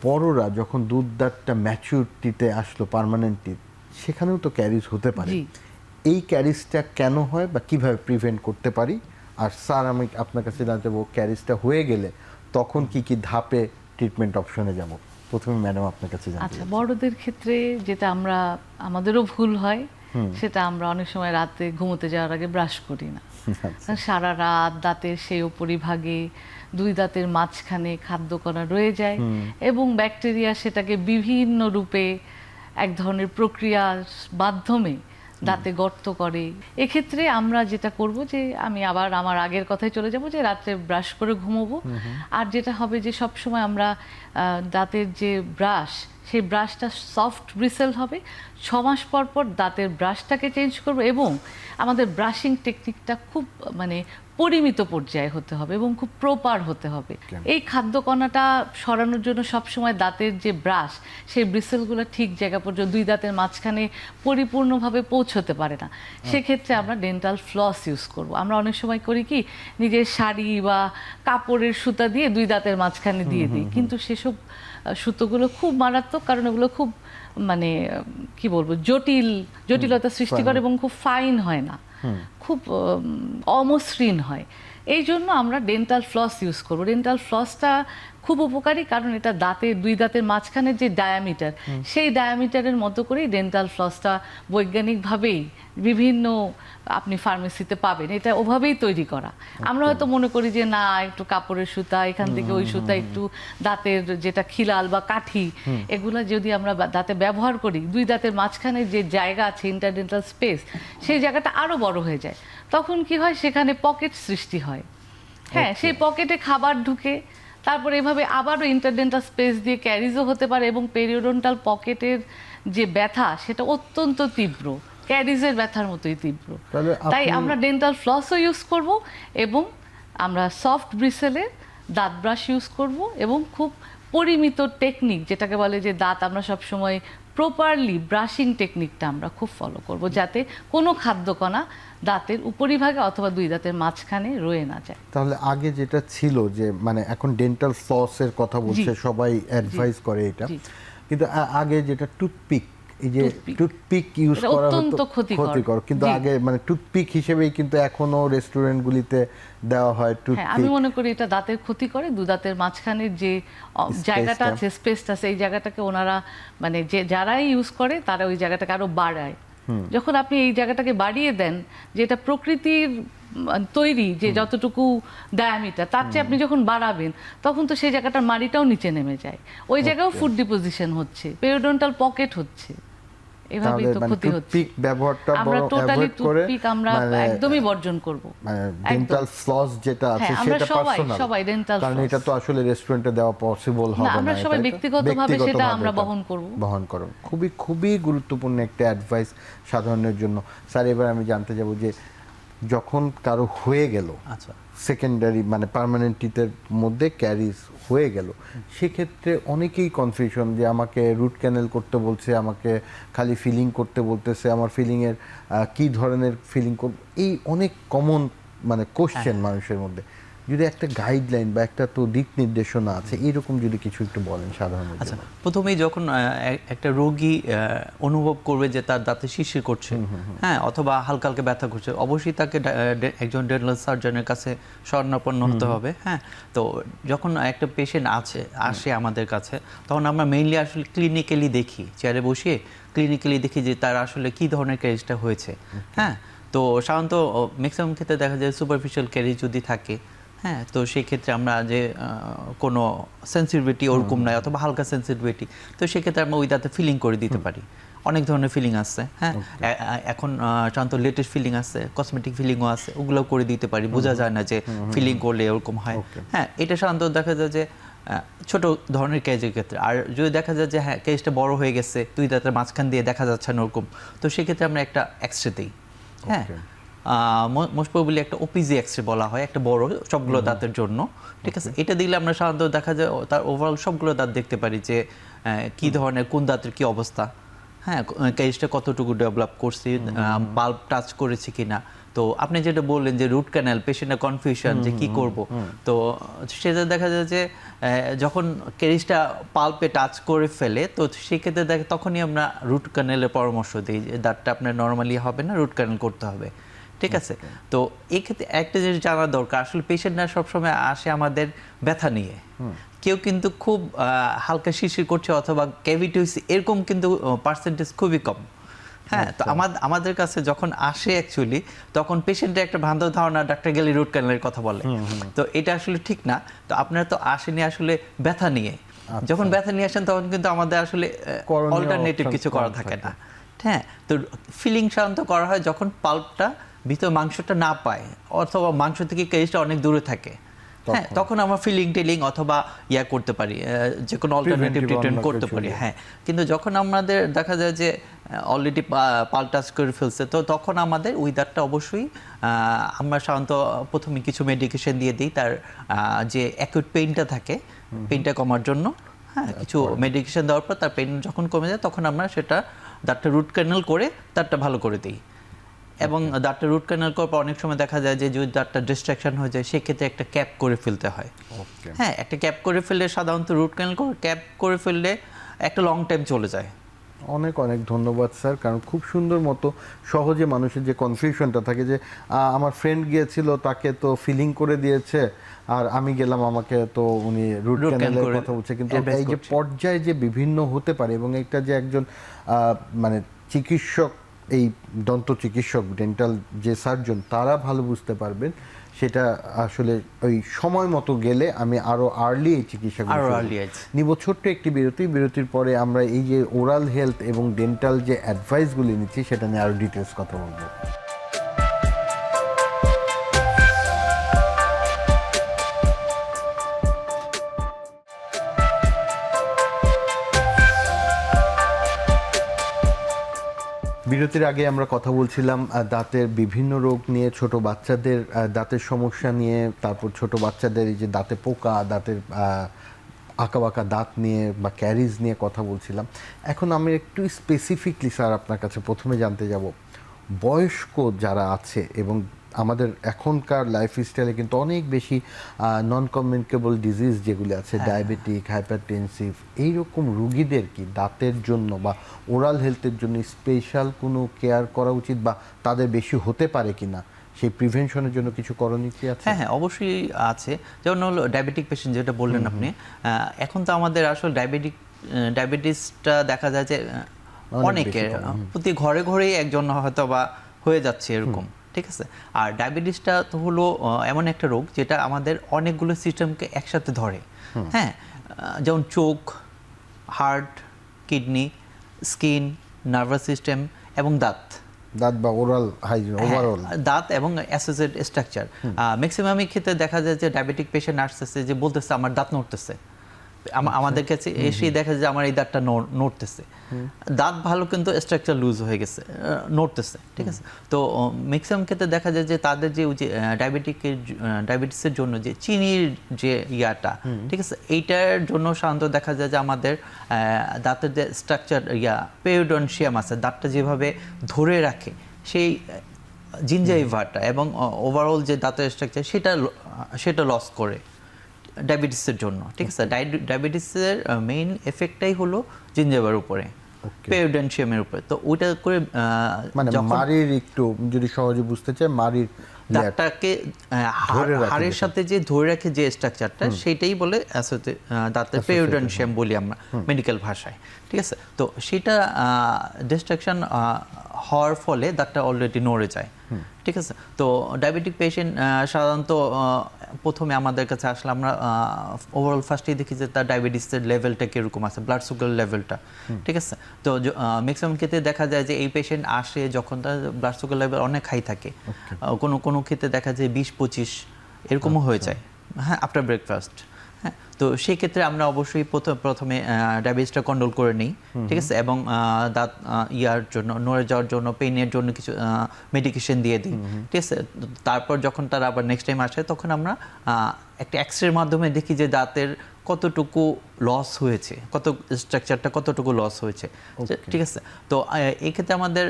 বড়রা যখন দুধ দাঁতটা ম্যাচুরিটিতে আসলো পার্মানেন্টলি, সেখানেও তো ক্যারিজ হতে পারে। এই ক্যারিজটা কেন হয় বা কিভাবে প্রিভেন্ট করতে পারি? আর স্যার, আমি আপনার কাছে জানতে চাবো, ক্যারিজটা হয়ে গেলে তখন কি কি ধাপে ট্রিটমেন্ট অপশনে যাব? প্রথমে ম্যাডাম আপনার কাছে জানতে আচ্ছা, চাই। বড়দের ক্ষেত্রে যেটা আমাদেরও ভুল হয়, সেটা আমরা অনেক সময় রাতে ঘুমোতে যাওয়ার আগে ব্রাশ করি না। সারা রাত দাঁতের সেই উপরিভাগে, দুই দাঁতের মাঝখানে খাদ্যকণা রয়ে যায় এবং ব্যাকটেরিয়া সেটাকে বিভিন্ন রূপে এক ধরনের প্রক্রিয়ার মাধ্যমে দাঁতে গর্ত করে। এক্ষেত্রে আমরা যেটা করব যে আমি আবার আমার আগের কথায় চলে যাব, যে রাত্রে ব্রাশ করে ঘুমোবো। আর যেটা হবে যে সব সময় আমরা দাঁতের যে ব্রাশ, সেই ব্রাশটা সফট ব্রিসেল হবে। 6 মাস পর পর দাঁতের ব্রাশটাকে চেঞ্জ করব এবং আমাদের ব্রাশিং টেকনিকটা খুব মানে পরিমিত পর্যায়ে হতে হবে এবং খুব প্রপার হতে হবে। এই খাদ্যকণাটা সরানোর জন্য সবসময় দাঁতের যে ব্রাশ, সেই ব্রিসেলগুলো ঠিক জায়গা পর্যন্ত দুই দাঁতের মাঝখানে পরিপূর্ণভাবে পৌঁছতে পারে না। সেক্ষেত্রে আমরা ডেন্টাল ফ্লস ইউজ করব। আমরা অনেক সময় করি কি, নিজের শাড়ি বা কাপড়ের সুতা দিয়ে দুই দাঁতের মাঝখানে দিয়ে দিই, কিন্তু সেসব সুতোগুলো খুব মারাত্মক, কারণ ওগুলো খুব মানে কি বলবো জটিলতা সৃষ্টি করে এবং খুব ফাইন হয় না, খুব অমসৃণ হয়। এই জন্য আমরা ডেন্টাল ফ্লস ইউজ করবো। ডেন্টাল ফ্লসটা খুব উপকারী, কারণ এটা দুই দাঁতের মাঝখানের যে ডায়ামিটার, সেই ডায়ামিটারের মতো করেই ডেন্টাল ফ্লসটা বৈজ্ঞানিকভাবেই বিভিন্ন আপনি ফার্মেসিতে পাবেন, এটা ওভাবেই তৈরি করা। আমরা হয়তো মনে করি যে না, একটু কাপড়ের সুতা, এখান থেকে ওই সুতা, একটু দাঁতের যেটা খিলাল বা কাঠি, এগুলা যদি আমরা দাঁতে ব্যবহার করি, দুই দাঁতের মাঝখানে যে জায়গা আছে ইন্টারডেন্টাল স্পেস, সেই জায়গাটা আরো বড় হয়ে যায়। তখন কি হয়, সেখানে পকেট সৃষ্টি হয়। হ্যাঁ, সেই পকেটে খাবার ঢুকে, তারপর এভাবে আবারও ইন্টারডেন্টাল স্পেস দিয়ে ক্যারিজও হতে পারে এবং পেরিওডন্টাল পকেটের যে ব্যথা, সেটা অত্যন্ত তীব্র, ক্যারিজের ব্যথার মতোই তীব্র। তাই আমরা ডেন্টাল ফ্লসও ইউজ করব এবং আমরা সফট ব্রিসেলের দাঁত ব্রাশ ইউজ করব এবং খুব পরিমিত টেকনিক, যেটাকে বলে যে দাঁত আমরা সবসময় প্রপারলি ব্রাশিং টেকনিকটা আমরা খুব ফলো করব, যাতে কোনো খাদ্যকণা দাঁতের উপরিভাগে অথবা দুই দাঁতের মাঝখানে রয়ে না যায়। তাহলে আগে যেটা ছিল, যে মানে এখন ডেন্টাল ফ্লসের কথা বলছে সবাই, অ্যাডভাইস করে এটা, কিন্তু আগে যেটা টুথপিক, এই যে টুথপিক ইউজ করা হতো, ক্ষতিকর, কিন্তু আগে মানে টুথপিক হিসেবেই কিন্তু এখনো রেস্টুরেন্টগুলিতে দেওয়া হয় টুথপিক। আমি মনে করি এটা দাঁতের ক্ষতি করে। দু দাঁতের মাঝখানের যে জায়গাটা আছে, স্পেসটা আছে, এই জায়গাটাকে ওনারা মানে যারাই ইউজ করে তারা ওই জায়গাটাকে আরো বাড়ায়। যখন আপনি এই জায়গাটাকে বাড়িয়ে দেন, যেটা প্রকৃতির তৈরি, যে যতটুকু ডায়ামিটার, তার চেয়ে আপনি যখন বাড়াবেন তখন তো সেই জায়গাটার মাড়িটাও নিচে নেমে যায়, ওই জায়গায়ও ফুড ডিপোজিশন হচ্ছে, পেরিওডন্টাল পকেট হচ্ছে, এভাবেই তো ক্ষতি হচ্ছে। টুথপিক ব্যবহারটা আমরা বড় টোটালি অ্যাভয়েড করে, টুথপিক আমরা একদমই বর্জন করব। মানে ডেন্টাল ফ্লস যেটা আছে হ্যাঁ, আমরা সেটা পার্সোনাল, সবাই ডেন্টাল কারণ ফ্লস, এটা তো আসলে রেস্টুরেন্টে দেওয়া পসিবল হবে না, আমরা সবাই এটা ব্যক্তিগতভাবে সেটা আমরা ব্যক্তিগতভাবে বহন করুন। খুবই খুবই গুরুত্বপূর্ণ একটা অ্যাডভাইস সাধারণের জন্য। স্যার, এবার আমি জানতে যাব যে যখন কারো হয়ে গেল, আচ্ছা, সেকেন্ডারি মানে পার্মানেন্ট টিথের মধ্যে ক্যারিজ হয়ে গেল, সেক্ষেত্রে অনেকেই কনফিউশন যে আমাকে রুট ক্যানেল করতে বলছে, আমাকে খালি ফিলিং করতে বলতেছে, আমার ফিলিংয়ের কি ধরনের ফিলিং করব, এই অনেক কমন মানে কোশ্চেন মানুষের মধ্যে। যদি একটা গাইডলাইন বা একটা তো দিক নির্দেশনা আছে, এরকম যদি কিছু একটু বলেন সাধারণত। আচ্ছা, প্রথমেই যখন একটা রোগী অনুভব করবে যে তার দাঁতে শিরশির করছে, হ্যাঁ, অথবা হালকা হালকা ব্যথা করছে, অবশ্যই তাকে একজন ডেন্টাল সার্জনের কাছে শরণাপন্ন হতে হবে। হ্যাঁ, তো যখন একটা পেশেন্ট আসে আমাদের কাছে, তখন আমরা মেইনলি আসলে ক্লিনিক্যালি দেখি, চেয়ারে বসিয়ে ক্লিনিক্যালি দেখি যে তার আসলে কি ধরনের ক্যারিজটা হয়েছে। হ্যাঁ, তো সাধারণত ম্যাক্সিমাম ক্ষেত্রে দেখা যায় সুপারফিশিয়াল ক্যারিজ যদি থাকে, হ্যাঁ, তো সেই ক্ষেত্রে আমরা যে কোনো সেন্সিটিভিটি ওরকম নাই, অথবা হালকা সেন্সিটিভিটি, তো সেক্ষেত্রে আমরা ওই দাঁতে ফিলিং করে দিতে পারি। অনেক ধরনের ফিলিং আছে, হ্যাঁ, এখন সাধারণত লেটেস্ট ফিলিং আছে, কসমেটিক ফিলিংও আছে, ওগুলোও করে দিতে পারি। বোঝা যায় না যে ফিলিং করলে এরকম হয়। হ্যাঁ, এটা সাধারণত দেখা যায় যে ছোট ধরনের কেজের ক্ষেত্রে। আর যদি দেখা যায় যে হ্যাঁ কেজটা বড় হয়ে গেছে, দুই দাঁতের মাঝখান দিয়ে দেখা যাচ্ছে না ওরকম, তো সেক্ষেত্রে আমরা একটা এক্সরে দিই। হ্যাঁ, মোস্ট প্রবাবলি একটা ওপিজি এক্সরে বলা হয়, একটা বড় সবগুলো দাঁতের জন্য। ঠিক আছে, এটা দিলে আমরা সাধারণত দেখা যায় তার ওভারঅল সবগুলো দাঁত দেখতে পারি যে কি ধরনের, কোন দাঁতের কি অবস্থা, হ্যাঁ, কেজটা কতটুকু ডেভেলপ করছে, বাল্ব টাচ করেছে কিনা। তো আপনি যেটা বললেন যে রুট ক্যানেল, পেশেন্টের কনফিউশন যে কি করব, তো সেটা দেখা যায় যে যখন ক্যারিজটা পাল্পে টাচ করে ফেলে, তো সেক্ষেত্রে তখনই আমরা রুট ক্যানেলের পরামর্শ দিই যে দাঁতটা আপনার নর্মালি হবে না, রুট ক্যানেল করতে হবে। ঠিক আছে, তো এক্ষেত্রে একটা জিনিস জানা দরকার, আসলে পেশেন্টরা সবসময় আসে আমাদের ব্যথা নিয়ে, কেউ কিন্তু খুব হালকা শিরশির করছে অথবা ক্যাভিটি হয়েছে এরকম কিন্তু পার্সেন্টেজ খুবই কম। হ্যাঁ, তো আমাদের কাছে যখন আসে অ্যাকচুয়ালি, তখন পেশেন্টের একটা ভ্রান্ত ধারণা ডাক্তার গেলে রুট ক্যানেলের কথা বলে, তো এটা আসলে ঠিক না। তো আপনারা তো আসেনি আসলে ব্যথা নিয়ে, যখন ব্যথা নিয়ে আসেন তখন কিন্তু আমাদের আসলে অল্টারনেটিভ কিছু করা থাকে না। হ্যাঁ, তো ফিলিং সাধারণত করা হয় যখন পাল্পটা ভিতর মাংসটা না পায়, অথবা মাংস থেকে কেজটা অনেক দূরে থাকে। হ্যাঁ, তখন আমরা ফিলিং টেলিং অথবা করতে পারি, যে কোনো অল্টারনেটিভ ট্রিটমেন্ট করতে পারি। হ্যাঁ, কিন্তু যখন আমাদের দেখা যায় যে অলরেডি পাল টাচ করে ফেলছে, তো তখন আমাদের ওই দাঁতটা অবশ্যই আমরা সাধারণত প্রথমে কিছু মেডিকেশন দিয়ে দিই, তার যে অ্যাকিউট পেইনটা থাকে, পেইনটা কমার জন্য। হ্যাঁ, কিছু মেডিকেশন দেওয়ার পর তার পেইন যখন কমে যায়, তখন আমরা সেটা দাঁতটা রুট ক্যানেল করে দাঁতটা ভালো করে দিই। এবং দাঁতটা রুট ক্যানেল করার পর অনেক সময় দেখা যায় যে যদি দাঁতটা ডিস্ট্রাকশন হয়ে যায়, সেক্ষেত্রে একটা ক্যাপ করে ফেলতে হয়। হ্যাঁ, একটা ক্যাপ করে ফেললে সাধারণত রুট ক্যানেল ক্যাপ করে ফেললে একটা লং টাইম চলে যায়। অনেক অনেক ধন্যবাদ স্যার, কারণ খুব সুন্দর মতো সহজে মানুষের যে কনফিউশনটা থাকে যে আমার ফ্রেন্ড গিয়েছিল, তাকে তো ফিলিং করে দিয়েছে, আর আমি গেলাম, আমাকে তো উনি রুট ক্যানেলের কথা বলছে, কিন্তু এই যে পর্যায়ে যে বিভিন্ন হতে পারে, এবং একটা যে একজন মানে চিকিৎসক, এই দন্ত চিকিৎসক, ডেন্টাল যে সার্জন, তারা ভালো বুঝতে পারবেন, সেটা আসলে ওই সময় মতো গেলে আমি আরো আর্লি এই চিকিৎসা নিব। ছোট্ট একটি বিরতির পরে আমরা এই যে ওরাল হেলথ এবং ডেন্টাল যে অ্যাডভাইসগুলি নিচ্ছি, সেটা নিয়ে আরো ডিটেলস কথা বলবো। বিরতির আগে আমরা কথা বলছিলাম দাঁতের বিভিন্ন রোগ নিয়ে, ছোট বাচ্চাদের দাঁতের সমস্যা নিয়ে, তারপর ছোট বাচ্চাদের এই যে দাঁতে পোকা, দাঁতের আঁকাবাঁকা দাঁত নিয়ে বা ক্যারিজ নিয়ে কথা বলছিলাম। এখন আমি একটু স্পেসিফিকলি স্যার আপনার কাছে প্রথমে জানতে যাব, বয়স্ক যারা আছে এবং আমাদের এখনকার লাইফস্টাইলে কিন্তু অনেক বেশি নন কমিউনিকেবল ডিজিজ যেগুলি আছে, ডায়াবেটিক, হাইপারটেনসিভ, এইরকম রুগীদের কি দাঁতের জন্য বা ওরাল হেলথের জন্য স্পেশাল কোনো কেয়ার করা উচিত, বা তাদের বেশি হতে পারে কিনা, সেই প্রিভেনশনের জন্য কিছু করণীয় কি আছে? হ্যাঁ, অবশ্যই আছে। যেমন হলো ডায়াবেটিক পেশেন্ট যেটা বললেন আপনি, এখন তো আমাদের আসলে ডায়াবেটিসটা দেখা যায় যে অনেকের প্রতি ঘরে ঘরেই একজন হয়তো বা হয়ে যাচ্ছে এরকম। ঠিক আছে। আর ডায়াবেটিসটা তো হলো এমন একটা রোগ যেটা আমাদের অনেকগুলো সিস্টেমকে একসাথে ধরে। হ্যাঁ, যেমন চোখ, heart, kidney, skin, nervous system এবং দাঁত বা ওরাল হাইজিন ওভারঅল দাঁত এবং অ্যাসোসিয়েটেড স্ট্রাকচার। ম্যাক্সিমামের ক্ষেত্রে দেখা যায় যে ডায়াবেটিক পেশেন্ট আসতেছে যে বলতেছে আমার দাঁত নড়তেছে, আমাদের কাছে এসে দেখা যায় যে আমার এই দাঁতটা নড়তেছে। দাঁত ভালো কিন্তু স্ট্রাকচার লুজ হয়ে গেছে, নড়তেছে, ঠিক আছে। তো ম্যাক্সিমাম ক্ষেত্রে দেখা যায় যে তাদের যে ডায়াবেটিসের জন্য যে চিনির যে ইয়াটা, ঠিক আছে, এইটার জন্য সাধারণত দেখা যায় যে আমাদের দাঁতের যে স্ট্রাকচার পেরিওডন্সিয়াম আছে, দাঁতটা যেভাবে ধরে রাখে সেই জিঞ্জাইভাটা এবং ওভারঅল যে দাঁতের স্ট্রাকচার সেটা লস করে ডায়াবেটিসের জন্য, ঠিক আছে। ডায়াবেটিসের মেইন এফেক্টটাই হলো জিঞ্জাইভার উপরে, পেরিওডন্সিয়ামের উপরে। তো ওইটা করে মানে মাড়ির, একটু যদি সহজে বুঝতে চাই, মাড়ির দাঁতটাকে হাড়ের সাথে যে ধরে রাখে যে স্ট্রাকচারটা, সেটাই বলে দাঁতের পেরিওডন্সিয়াম বলি আমরা মেডিকেল ভাষায়, ঠিক আছে। তো সেটা ডিস্ট্রাকশন হওয়ার ফলে দাঁতটা অলরেডি নড়ে যায়, ঠিক আছে। তো ডায়াবেটিক পেশেন্ট সাধারণত প্রথমে আমাদের কাছে আসলে আমরা ওভারঅল ফার্স্টেই দেখি যে তার ডায়াবেটিসের লেভেলটা কীরকম আছে, ব্লাড সুগার লেভেলটা, ঠিক আছে। তো ম্যাক্সিমাম ক্ষেত্রে দেখা যায় যে এই পেশেন্ট আসে যখন তার ব্লাড সুগার লেভেল অনেক হাই থাকে, কোনো ক্ষেত্রে দেখা যায় 20-25 এরকমও হয়ে যায়, হ্যাঁ, আফটার ব্রেকফাস্ট। হ্যাঁ, তো সেই ক্ষেত্রে আমরা অবশ্যই প্রথমে ডায়াবেটিসটা কন্ট্রোল করে নিই, ঠিক আছে, এবং দাঁত ইয়ার জন্য, নড়ে যাওয়ার জন্য, পেইনের জন্য কিছু মেডিকেশন দিয়ে দিই, ঠিক আছে। তারপর যখন তারা আবার নেক্সট টাইম আসে তখন আমরা একটা এক্সরের মাধ্যমে দেখি যে দাঁতের কতটুকু লস হয়েছে, কত স্ট্রাকচারটা কতটুকু লস হয়েছে, ঠিক আছে। তো এক্ষেত্রে আমাদের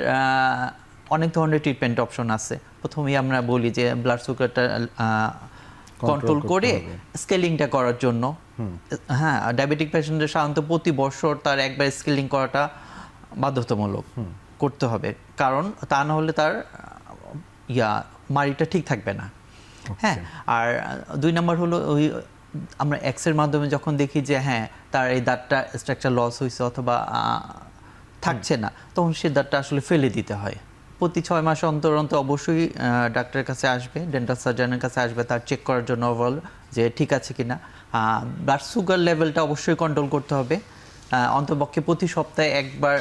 অনেক ধরনের ট্রিটমেন্ট অপশন আছে। প্রথমেই আমরা বলি যে ব্লাড সুগারটা কন্ট্রোল করে স্কেলিংটা করার জন্য, হ্যাঁ, ডায়াবেটিক পেশেন্টদের সাধারণত প্রতি বছর তার একবার স্কেলিং করাটা বাধ্যতামূলক করতে হবে, কারণ তা না হলে তার মাড়িটা ঠিক থাকবে না। হ্যাঁ, আর 2 নম্বর হলো ওই আমরা এক্সের মাধ্যমে যখন দেখি যে হ্যাঁ তার এই দাঁতটা স্ট্রাকচার লস হয়েছে অথবা থাকছে না, তখন সে দাঁতটা আসলে ফেলে দিতে হয়। প্রতি 6 মাস অন্তর অন্তর অবশ্যই ডাক্তারের কাছে আসবে, ডেন্টাল সার্জনের কাছে আসবে তার চেক করার জন্য ওভারঅল যে ঠিক আছে কিনা। ব্লাড সুগার লেভেলটা অবশ্যই কন্ট্রোল করতে হবে, অন্তপক্ষে প্রতি সপ্তাহে একবার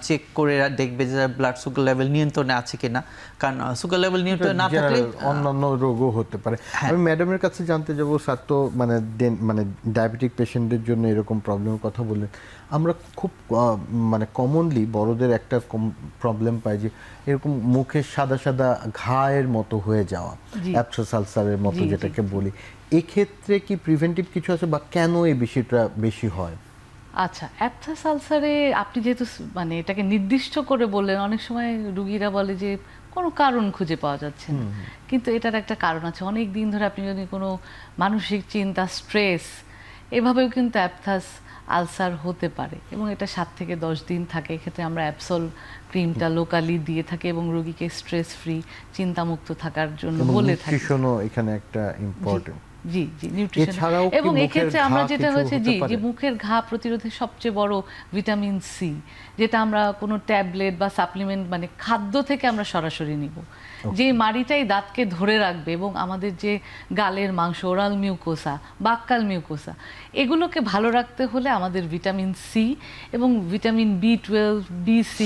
চেক করে দেখবে যে ব্লাড সুগার লেভেল নিয়ন্ত্রণে আছে কিনা, কারণ সুগার লেভেল নিয়ন্ত্রণে না থাকলে অন্যান্য রোগও হতে পারে। আমি ম্যাডামের কাছে জানতে যাব, স্যার তো মানে ডায়াবেটিক পেশেন্টদের জন্য এরকম প্রবলেমের কথা বললেন। আমরা খুব মানে কমনলি বড়দের একটা প্রবলেম পাই যে এরকম মুখে সাদা সাদা ঘায়ের মতো হয়ে যাওয়া, অ্যাবসেস আলসারের মতো যেটাকে বলি। এক্ষেত্রে কি প্রিভেন্টিভ কিছু আছে বা কেন এই বিষয়টা বেশি হয়? আচ্ছা, অ্যাপথাস আলসারে আপনি যেহেতু মানে এটাকে নির্দিষ্ট করে বললেন, অনেক সময় রুগীরা বলে যে কোনো কারণ খুঁজে পাওয়া যাচ্ছে না, কিন্তু এটার একটা কারণ আছে। অনেক দিন ধরে আপনি যদি কোনো মানসিক চিন্তা, স্ট্রেস, এভাবেও কিন্তু অ্যাপথাস আলসার হতে পারে এবং এটা 7 থেকে 10 দিন থাকে। এক্ষেত্রে আমরা অ্যাপসল ক্রিমটা লোকালি দিয়ে থাকি এবং রোগীকে স্ট্রেস ফ্রি, চিন্তামুক্ত থাকার জন্য বলে থাকি। নিউট্রিশনও এখানে একটা ইম্পর্টেন্ট। জি, নিউট্রিশন। এবং এক্ষেত্রে আমরা যেটা হচ্ছে যে মুখের ঘা প্রতিরোধের সবচেয়ে বড় ভিটামিন সি, যেটা আমরা কোনো ট্যাবলেট বা সাপ্লিমেন্ট মানে খাদ্য থেকে আমরা সরাসরি নিব, যে মাড়িটাই দাঁতকে ধরে রাখবে এবং আমাদের যে গালের মাংস, ওরাল মিউকোসা, বাক্কাল মিউকোসা, এগুলোকে ভালো রাখতে হলে আমাদের ভিটামিন সি এবং ভিটামিন B12, B6,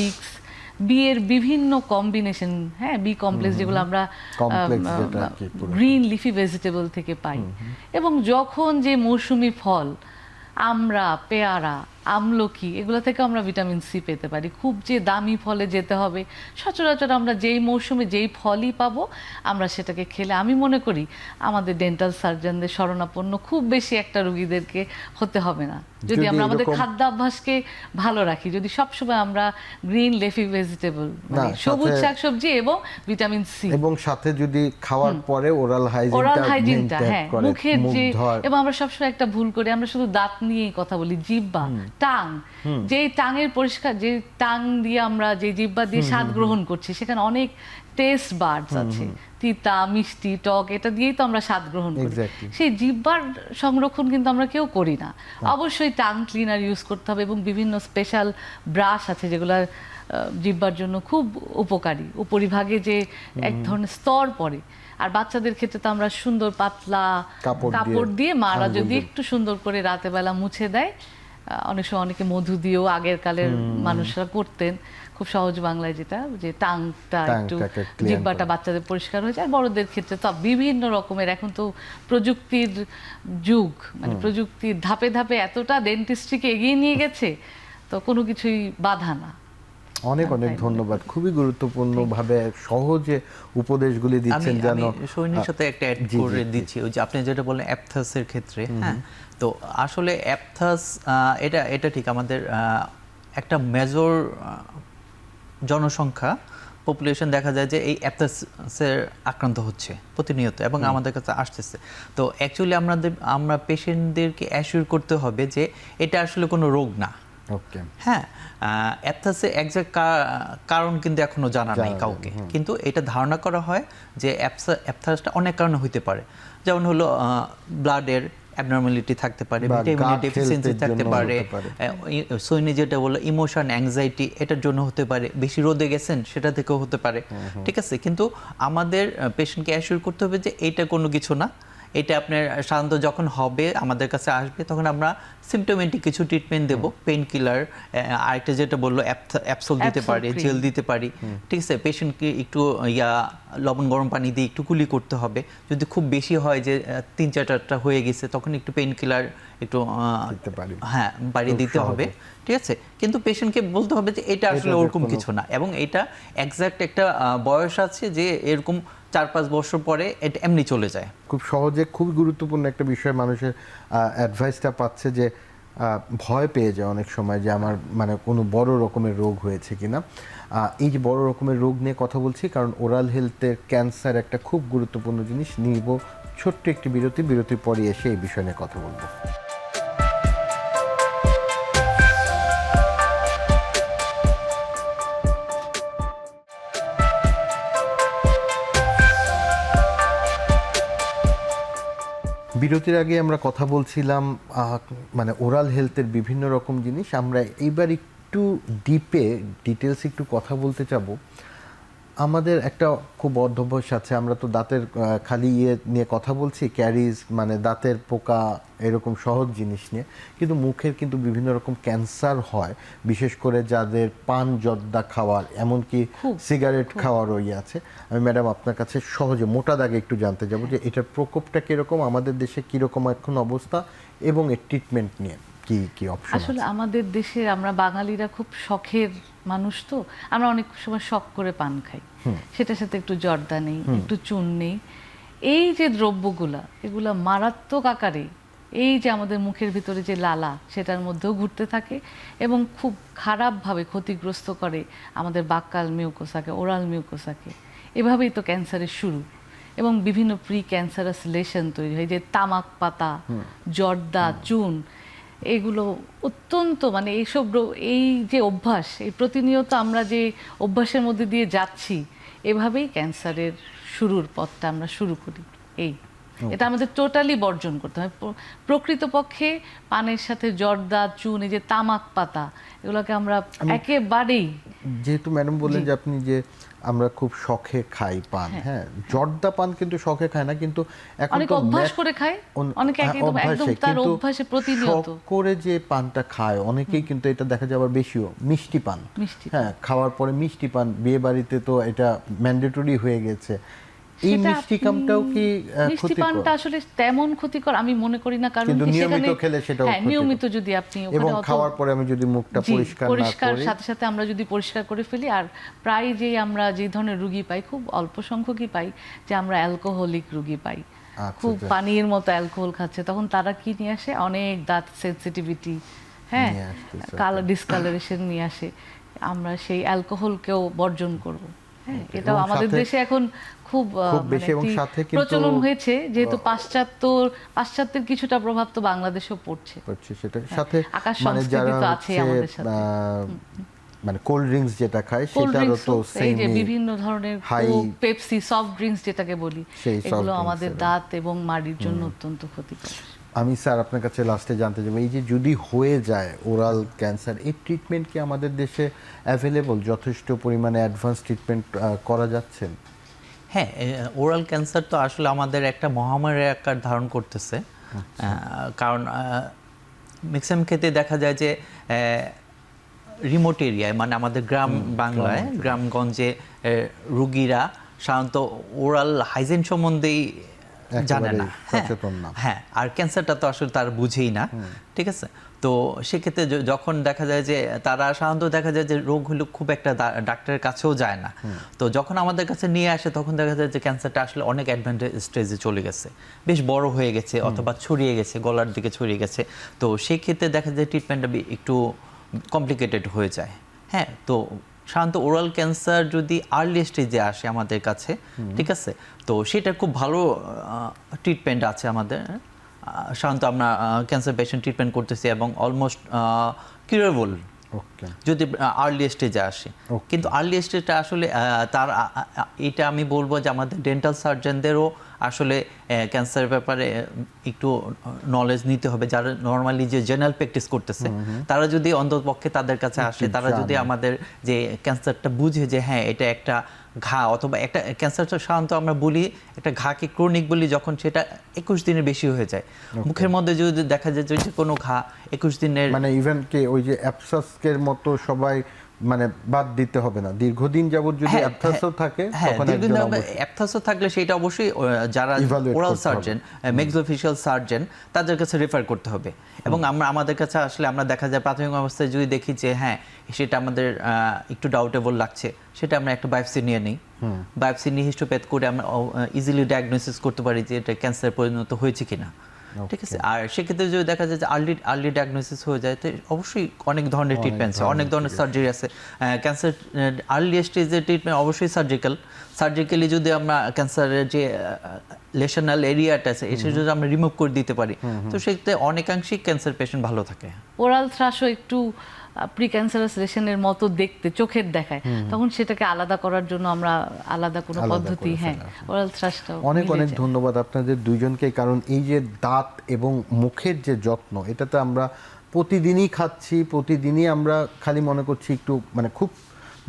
বি এর বিভিন্ন কম্বিনেশন, হ্যাঁ, বি কমপ্লেক্স, যেগুলো আমরা গ্রিন লিফি ভেজিটেবল থেকে পাই। এবং যখন যে মৌসুমি ফল, আমরা, পেয়ারা, আমলকি, এগুলো থেকে আমরা ভিটামিন সি পেতে পারি। খুব যে দামি ফলে যেতে হবে, সচরাচর আমরা যেই মৌসুমে যেই ফলই পাবো আমরা সেটাকে খেলে আমি মনে করি আমাদের ডেন্টাল সার্জনদের শরণাপন্ন খুব বেশি একটা রোগীদেরকে হতে হবে না, যদি আমরা আমাদের খাদ্যাভ্যাসকে ভালো রাখি, যদি সবসময় আমরা গ্রিন লিফি ভেজিটেবল মানে সবুজ শাকসবজি এবং ভিটামিন সি, এবং সাথে যদি খাওয়ার পরে ওরাল হাইজিনটা, হ্যাঁ, মুখের যে, এবং আমরা সবসময় একটা ভুল করি, আমরা শুধু দাঁত নিয়েই কথা বলি, জিহ্বা, টাং, যে টাঙের পরিষ্কার, যে টাং দিয়ে আমরা যে জিহ্বা দিয়ে স্বাদ গ্রহণ করছি, সেখানে অনেক টেস্ট বার্ডস আছে, তিতা মিষ্টি টক, এটা দিয়েই তো আমরা স্বাদ গ্রহণ করি। Exactly. সেই জিহ্বার সংরক্ষণ কিন্তু আমরা কেউ করি না। অবশ্যই টাং ক্লিনার ইউজ করতে হবে এবং বিভিন্ন স্পেশাল ব্রাশ আছে যেগুলো জিহ্বার জন্য খুব উপকারী। উপরিভাগে যে এক ধরনের স্তর পড়ে, আর বাচ্চাদের ক্ষেত্রে তো আমরা সুন্দর পাতলা কাপড় দিয়ে মারা যদি একটু সুন্দর করে রাতে বেলা মুছে দেয়, অনেক সময় অনেকে মধু দিয়েও আগের কালের মানুষরা করতেন, খুব সহজ বাংলায় যেটা, যে টাংটা একটু জিহ্বাটা বাচ্চাদের পরিষ্কার হয়ে যায়। বড়দের ক্ষেত্রে তো বিভিন্ন রকমের, এখন তো প্রযুক্তির যুগ, মানে প্রযুক্তির ধাপে ধাপে এতটা ডেন্টিস্ট্রিকে এগিয়ে নিয়ে গেছে, তো কোনো কিছুই বাধা না। অনেক অনেক ধন্যবাদ, খুবই গুরুত্বপূর্ণ ভাবে সহজে উপদেশগুলি দিচ্ছেন। যেন সৈনির সাথে একটা অ্যাড করে দিচ্ছি, ওই যে আপনি যেটা বললেন অ্যাপথাসের ক্ষেত্রে, হ্যাঁ, তো আসলে অ্যাপথাস এটা ঠিক আমাদের একটা মেজর জনসংখ্যা পপুলেশন দেখা যায় যে এই অ্যাপথাসের আক্রান্ত হচ্ছে প্রতিনিয়ত এবং আমাদের কাছে আসতেছে। তো অ্যাকচুয়ালি আমরা পেশেন্টদেরকে অ্যাসিওর করতে হবে যে এটা আসলে কোনো রোগ না। ওকে, হ্যাঁ, অ্যাপথাসের এক্সাক্ট কারণ কিন্তু এখনো জানা নাই কাউকে, কিন্তু এটা ধারণা করা হয় যে অ্যাপথাসটা অনেক কারণে হইতে পারে। যেমন হলো ব্লাডের অ্যাবনর্মালিটি থাকতে পারে, ভিটামিনের ডেফিসিয়েন্সি থাকতে পারে, সৈনি যেটা বললো ইমোশন অ্যাংজাইটি এটার জন্য হতে পারে, বেশি রোদে গেছেন সেটা থেকেও হতে পারে, ঠিক আছে। কিন্তু আমাদের পেশেন্টকে অ্যাসিওর করতে হবে যে এইটা কোনো কিছু না, এটা আপনার সাধারণত যখন হবে আমাদের কাছে আসবে তখন আমরা সিমটোমেটিক কিছু ট্রিটমেন্ট দেব, পেইন কিলার, আরেকটা যেটা বললো অ্যাপসোল দিতে পারি, জেল দিতে পারি, ঠিক আছে। পেশেন্টকে একটু লবণ গরম পানি দিয়ে একটু কুলি করতে হবে। যদি খুব বেশি হয় যে 3-4টা হয়ে গেছে তখন একটু পেইন কিলার একটু হ্যাঁ বাড়িয়ে দিতে হবে, ঠিক আছে। কিন্তু পেশেন্টকে বলতে হবে যে এটা আসলে ওরকম কিছু না, এবং এটা এক্সাক্ট একটা বয়স আছে যে এরকম 4-5 বছর পরে এটা এমনি চলে যায়। খুব সহজে, খুব গুরুত্বপূর্ণ একটা বিষয় মানুষের অ্যাডভাইসটা পাচ্ছে যে ভয় পেয়ে যায় অনেক সময় যে আমার মানে কোনো বড় রকমের রোগ হয়েছে কিনা। এই যে বড় রকমের রোগ নিয়ে কথা বলছি কারণ ওরাল হেলথের ক্যান্সার একটা খুব গুরুত্বপূর্ণ জিনিস। নিব ছোট্ট একটি বিরতির পরে এসে এই বিষয় নিয়ে কথা বলবো। বিরতির আগে আমরা কথা বলছিলাম মানে ওরাল হেলথের বিভিন্ন রকম জিনিস। আমরা এইবার একটু ডিটেলস একটু কথা বলতে চাবো। আমাদের একটা খুব অধ্যবসায় আছে, আমরা তো দাঁতের খালি নিয়ে কথা বলছি, ক্যারিজ মানে দাঁতের পোকা এরকম সহজ জিনিস নিয়ে, কিন্তু মুখের কিন্তু বিভিন্ন রকম ক্যান্সার হয়, বিশেষ করে যাদের পান জর্দা খাওয়ার এমনকি সিগারেট খাওয়ারও আছে। আমি ম্যাডাম আপনার কাছে সহজে মোটা দাগে একটু জানতে যাবো যে এটার প্রকোপটা কীরকম, আমাদের দেশে কীরকম এখন অবস্থা এবং এর ট্রিটমেন্ট নিয়ে কি অপশন। আসলে আমাদের দেশে আমরা বাঙালিরা খুব শখের মানুষ, তো আমরা অনেক সময় শখ করে পান খাই, সেটার সাথে একটু জর্দা নেই, একটু চুন নেই। এই যে দ্রব্যগুলা এগুলা মারাত্মক আকারে এই যে আমাদের মুখের ভিতরে যে লালা সেটার মধ্যেও ঘুরতে থাকে এবং খুব খারাপভাবে ক্ষতিগ্রস্ত করে আমাদের বাক্কাল মিউকোসাকে, ওরাল মিউকোসাকে। এভাবেই তো ক্যান্সারের শুরু, এবং বিভিন্ন প্রি ক্যান্সারাস লেশন তৈরি হয়। যে তামাক পাতা, জর্দা, চুন, এগুলো অত্যন্ত মানে এই যে অভ্যাস, এই প্রতিনিয়ত আমরা যে অভ্যাসের মধ্যে দিয়ে যাচ্ছি, এভাবেই ক্যান্সারের শুরুর পথটা আমরা শুরু করি। এটা আমাদের টোটালি বর্জন করতে হয়। প্রকৃতপক্ষে পানের সাথে জর্দা, চুন, এই যে তামাক পাতা, এগুলোকে আমরা একেবারেই, যেহেতু ম্যাডাম বললেন যে আপনি যে আমরা খুব শখে খাই পান, হ্যাঁ জর্দা পান কিন্তু শখে খায় না, কিন্তু এখন অনেক অভ্যাস করে খায়, অনেকে একদম তার অভ্যাসে প্রতিনিয়ত শখ করে যে পানটা খায় অনেকেই, কিন্তু এটা দেখা যায় আবার বেশিও মিষ্টি পান, হ্যাঁ খাওয়ার পরে মিষ্টি পান, বিয়ে বাড়িতে তো এটা ম্যান্ডেটরি হয়ে গেছে। এই মিষ্টিকামটাও কি মিষ্টি পানটা আসলে তেমন ক্ষতিকর আমি মনে করি না, কারণ নিয়মিত খেলে সেটাও নিয়মিত যদি আপনি এবং খাওয়ার পরে আমি যদি মুখটা পরিষ্কার সাথে সাথে আমরা যদি পরিষ্কার করে ফেলি। আর প্রায় যে আমরা যে ধরনের রোগী পাই, খুব অল্প সংখ্যকই পাই যে আমরা অ্যালকোহলিক রোগী পাই, খুব পানির মতো অ্যালকোহল খাচ্ছে, তখন তারা কি নিয়ে আসে, অনেক দাঁত সেনসিটিভিটি, হ্যাঁ কালার ডিসকালারেশন নিয়ে আসে। আমরা সেই অ্যালকোহলকেও বর্জন করব। হ্যাঁ, এটাও আমাদের দেশে এখন খুব বেশি এবং সাথে কিন্তু প্রচলন হয়েছে, যেহেতু পাশ্চাত্যের কিছুটা প্রভাব তো বাংলাদেশেও পড়ছে। সেটা সাথে আকাশ সংস্কৃতি তো আছে আমাদের সাথে। মানে কোল্ড ড্রিঙ্কস যেটা খায় কোল্ড সেটারও ড্রিঙ্কস তো এই যে সেমই বিভিন্ন ধরনের high- পেপসি সফট ড্রিঙ্কস যেটাকে বলি, সেই soft এগুলো drinks আমাদের এর। দাঁত এবং মাড়ির জন্য অত্যন্ত ক্ষতিকর। আমি স্যার আপনার কাছে লাস্টে জানতে চাইবো, এই যে যদি হয়ে যায় ওরাল ক্যান্সার, এই ট্রিটমেন্ট কি আমাদের দেশে অ্যাভেলেবল, যথেষ্ট পরিমাণে অ্যাডভান্স ট্রিটমেন্ট করা যাচ্ছে? হ্যাঁ, ওরাল ক্যান্সার তো আসলে আমাদের একটা মহামারীর আকার ধারণ করতেছে। কারণ ম্যাক্সিমাম ক্ষেত্রে দেখা যায় যে রিমোট এরিয়ায়, মানে আমাদের গ্রাম বাংলায়, গ্রামগঞ্জে রুগীরা সাধারণত ওরাল হাইজিন সম্বন্ধেই জানে না, সচেতন না। হ্যাঁ, আর ক্যান্সারটা তো আসলে তারা বুঝেই না, ঠিক আছে। তো সেক্ষেত্রে যখন দেখা যায় যে তারা সাধারণত দেখা যায় যে রোগ হলে খুব একটা ডাক্তারের কাছেও যায় না, তো যখন আমাদের কাছে নিয়ে আসে তখন দেখা যায় যে ক্যান্সারটা আসলে অনেক অ্যাডভান্স স্টেজে চলে গেছে, বেশ বড় হয়ে গেছে অথবা ছড়িয়ে গেছে, গলার দিকে ছড়িয়ে গেছে। তো সেই ক্ষেত্রে দেখা যায় ট্রিটমেন্টটা একটু কমপ্লিকেটেড হয়ে যায়। হ্যাঁ, তো সাধারণত ওরাল ক্যান্সার যদি আর্লি স্টেজে আসে আমাদের কাছে, ঠিক আছে, তো সেটা খুব ভালো ট্রিটমেন্ট আছে আমাদের। সাধারণত আমরা ক্যান্সার পেশেন্ট ট্রিটমেন্ট করতেছি এবং অলমোস্ট কিউরেবল ওকে, যদি আর্লি স্টেজে আসে। কিন্তু আর্লি স্টেজটা আসলে তার এটা আমি বলবো যে আমাদের ডেন্টাল সার্জনদেরও আসলে ক্যান্সারের ব্যাপারে একটু নলেজ নিতে হবে। যারা নর্মালি যে জেনারেল প্র্যাকটিস করতেছে তারা যদি অন্ততপক্ষে তাদের কাছে আসে, তারা যদি আমাদের যে ক্যান্সারটা বুঝে যে হ্যাঁ এটা একটা ঘা, অথবা একটা ক্যান্সারটা সাধারণত আমরা বলি একটা ঘাকে ক্রনিক বলি যখন সেটা 21 দিনের বেশি হয়ে যায়। মুখের মধ্যে যদি দেখা যায় যে কোনো ঘা 21 দিনের, মানে ইভেন কে ওই যে অ্যাবসাসকের মতো সবাই মানে বাদ দিতে হবে না, দীর্ঘদিন যাবত যদি অ্যাবসাসও থাকে তখন একজন অবশ্যই অ্যাপথাসও থাকলে সেটা অবশ্যই যারা Evaluate ওরাল করতে সার্জন, ম্যাক্সিলোফেশিয়াল সার্জন, তাদের কাছে রেফার করতে হবে। এবং আমাদের কাছে আসলে আমরা দেখা যায় প্রাথমিক অবস্থায় যদি দেখি যে হ্যাঁ সেটা আমাদের একটু ডাউটেবল লাগছে, সেটা আমরা একটা বায়োপসি নিয়ে নিই। বায়োপসি নিয়ে হিস্টোপ্যাথ করে আমরা ইজিলি ডায়াগনোসিস করতে পারি যে এটা ক্যান্সার পরিণত হয়েছে কিনা, ঠিক আছে। আর সেক্ষেত্রে যদি দেখা যায় যে আর্লি ডায়াগনোসিস হয়ে যায়, তো অবশ্যই অনেক ধরনের ট্রিটমেন্ট আছে, অনেক ধরনের সার্জারি আছে। ক্যান্সার আর্লি স্টেজের ট্রিটমেন্ট অবশ্যই সার্জিক্যালি যদি আমরা ক্যান্সারের যে লেশনাল এরিয়াটা আছে এটা যদি আমরা রিমুভ করে দিতে পারি, তো সেক্ষেত্রে অনেকাংশেই ক্যান্সার পেশেন্ট ভালো থাকে। ওরাল থ্রাশও একটু প্রি ক্যান্সারাস লেশনের মতো দেখতে চোখের দেখায়, তখন সেটাকে আলাদা করার জন্য আমরা আলাদা কোনো আলাদা পদ্ধতি, করে হ্যাঁ, ফেলা। ওরাল থ্রাশটা অনেক অনেক ধন্যবাদ আপনাদের দুইজনকে, কারণ এই যে দাঁত এবং মুখের যে যত্ন, এটাতে আমরা প্রতিদিনই খাচ্ছি, প্রতিদিনই আমরা খালি মনে করছি একটু মানে খুব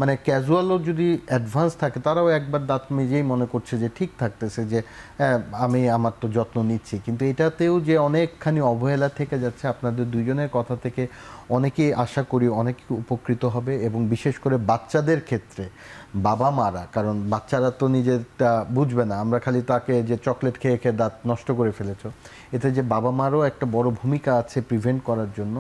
মানে ক্যাজুয়ালও যদি অ্যাডভান্স থাকে তারাও একবার দাঁত মেজেই মনে করছে যে ঠিক থাকতেছে, যে আমি আমার তো যত্ন নিচ্ছি, কিন্তু এটাতেও যে অনেকখানি অবহেলা থেকে যাচ্ছে। আপনাদের দুইজনের কথা থেকে অনেকেই আশা করি অনেক উপকৃত হবে, এবং বিশেষ করে বাচ্চাদের ক্ষেত্রে বাবা মারা, কারণ বাচ্চারা তো নিজেরটা বুঝবে না, আমরা খালি তাকে যে চকলেট খেয়ে খেয়ে দাঁত নষ্ট করে ফেলেছ, এতে যে বাবা মারও একটা বড় ভূমিকা আছে প্রিভেন্ট করার জন্য।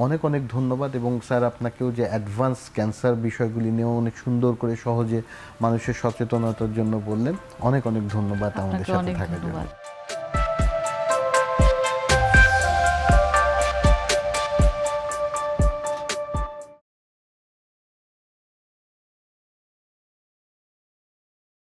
অনেক অনেক ধন্যবাদ। এবং স্যার আপনাকেও যে অ্যাডভান্স ক্যান্সার বিষয়গুলি নিয়েও অনেক সুন্দর করে সহজে মানুষের সচেতনতার জন্য বললেন, অনেক অনেক ধন্যবাদ আমাদের আপনাকে সাথে অনেক থাকার জন্য। ধন্যবাদ।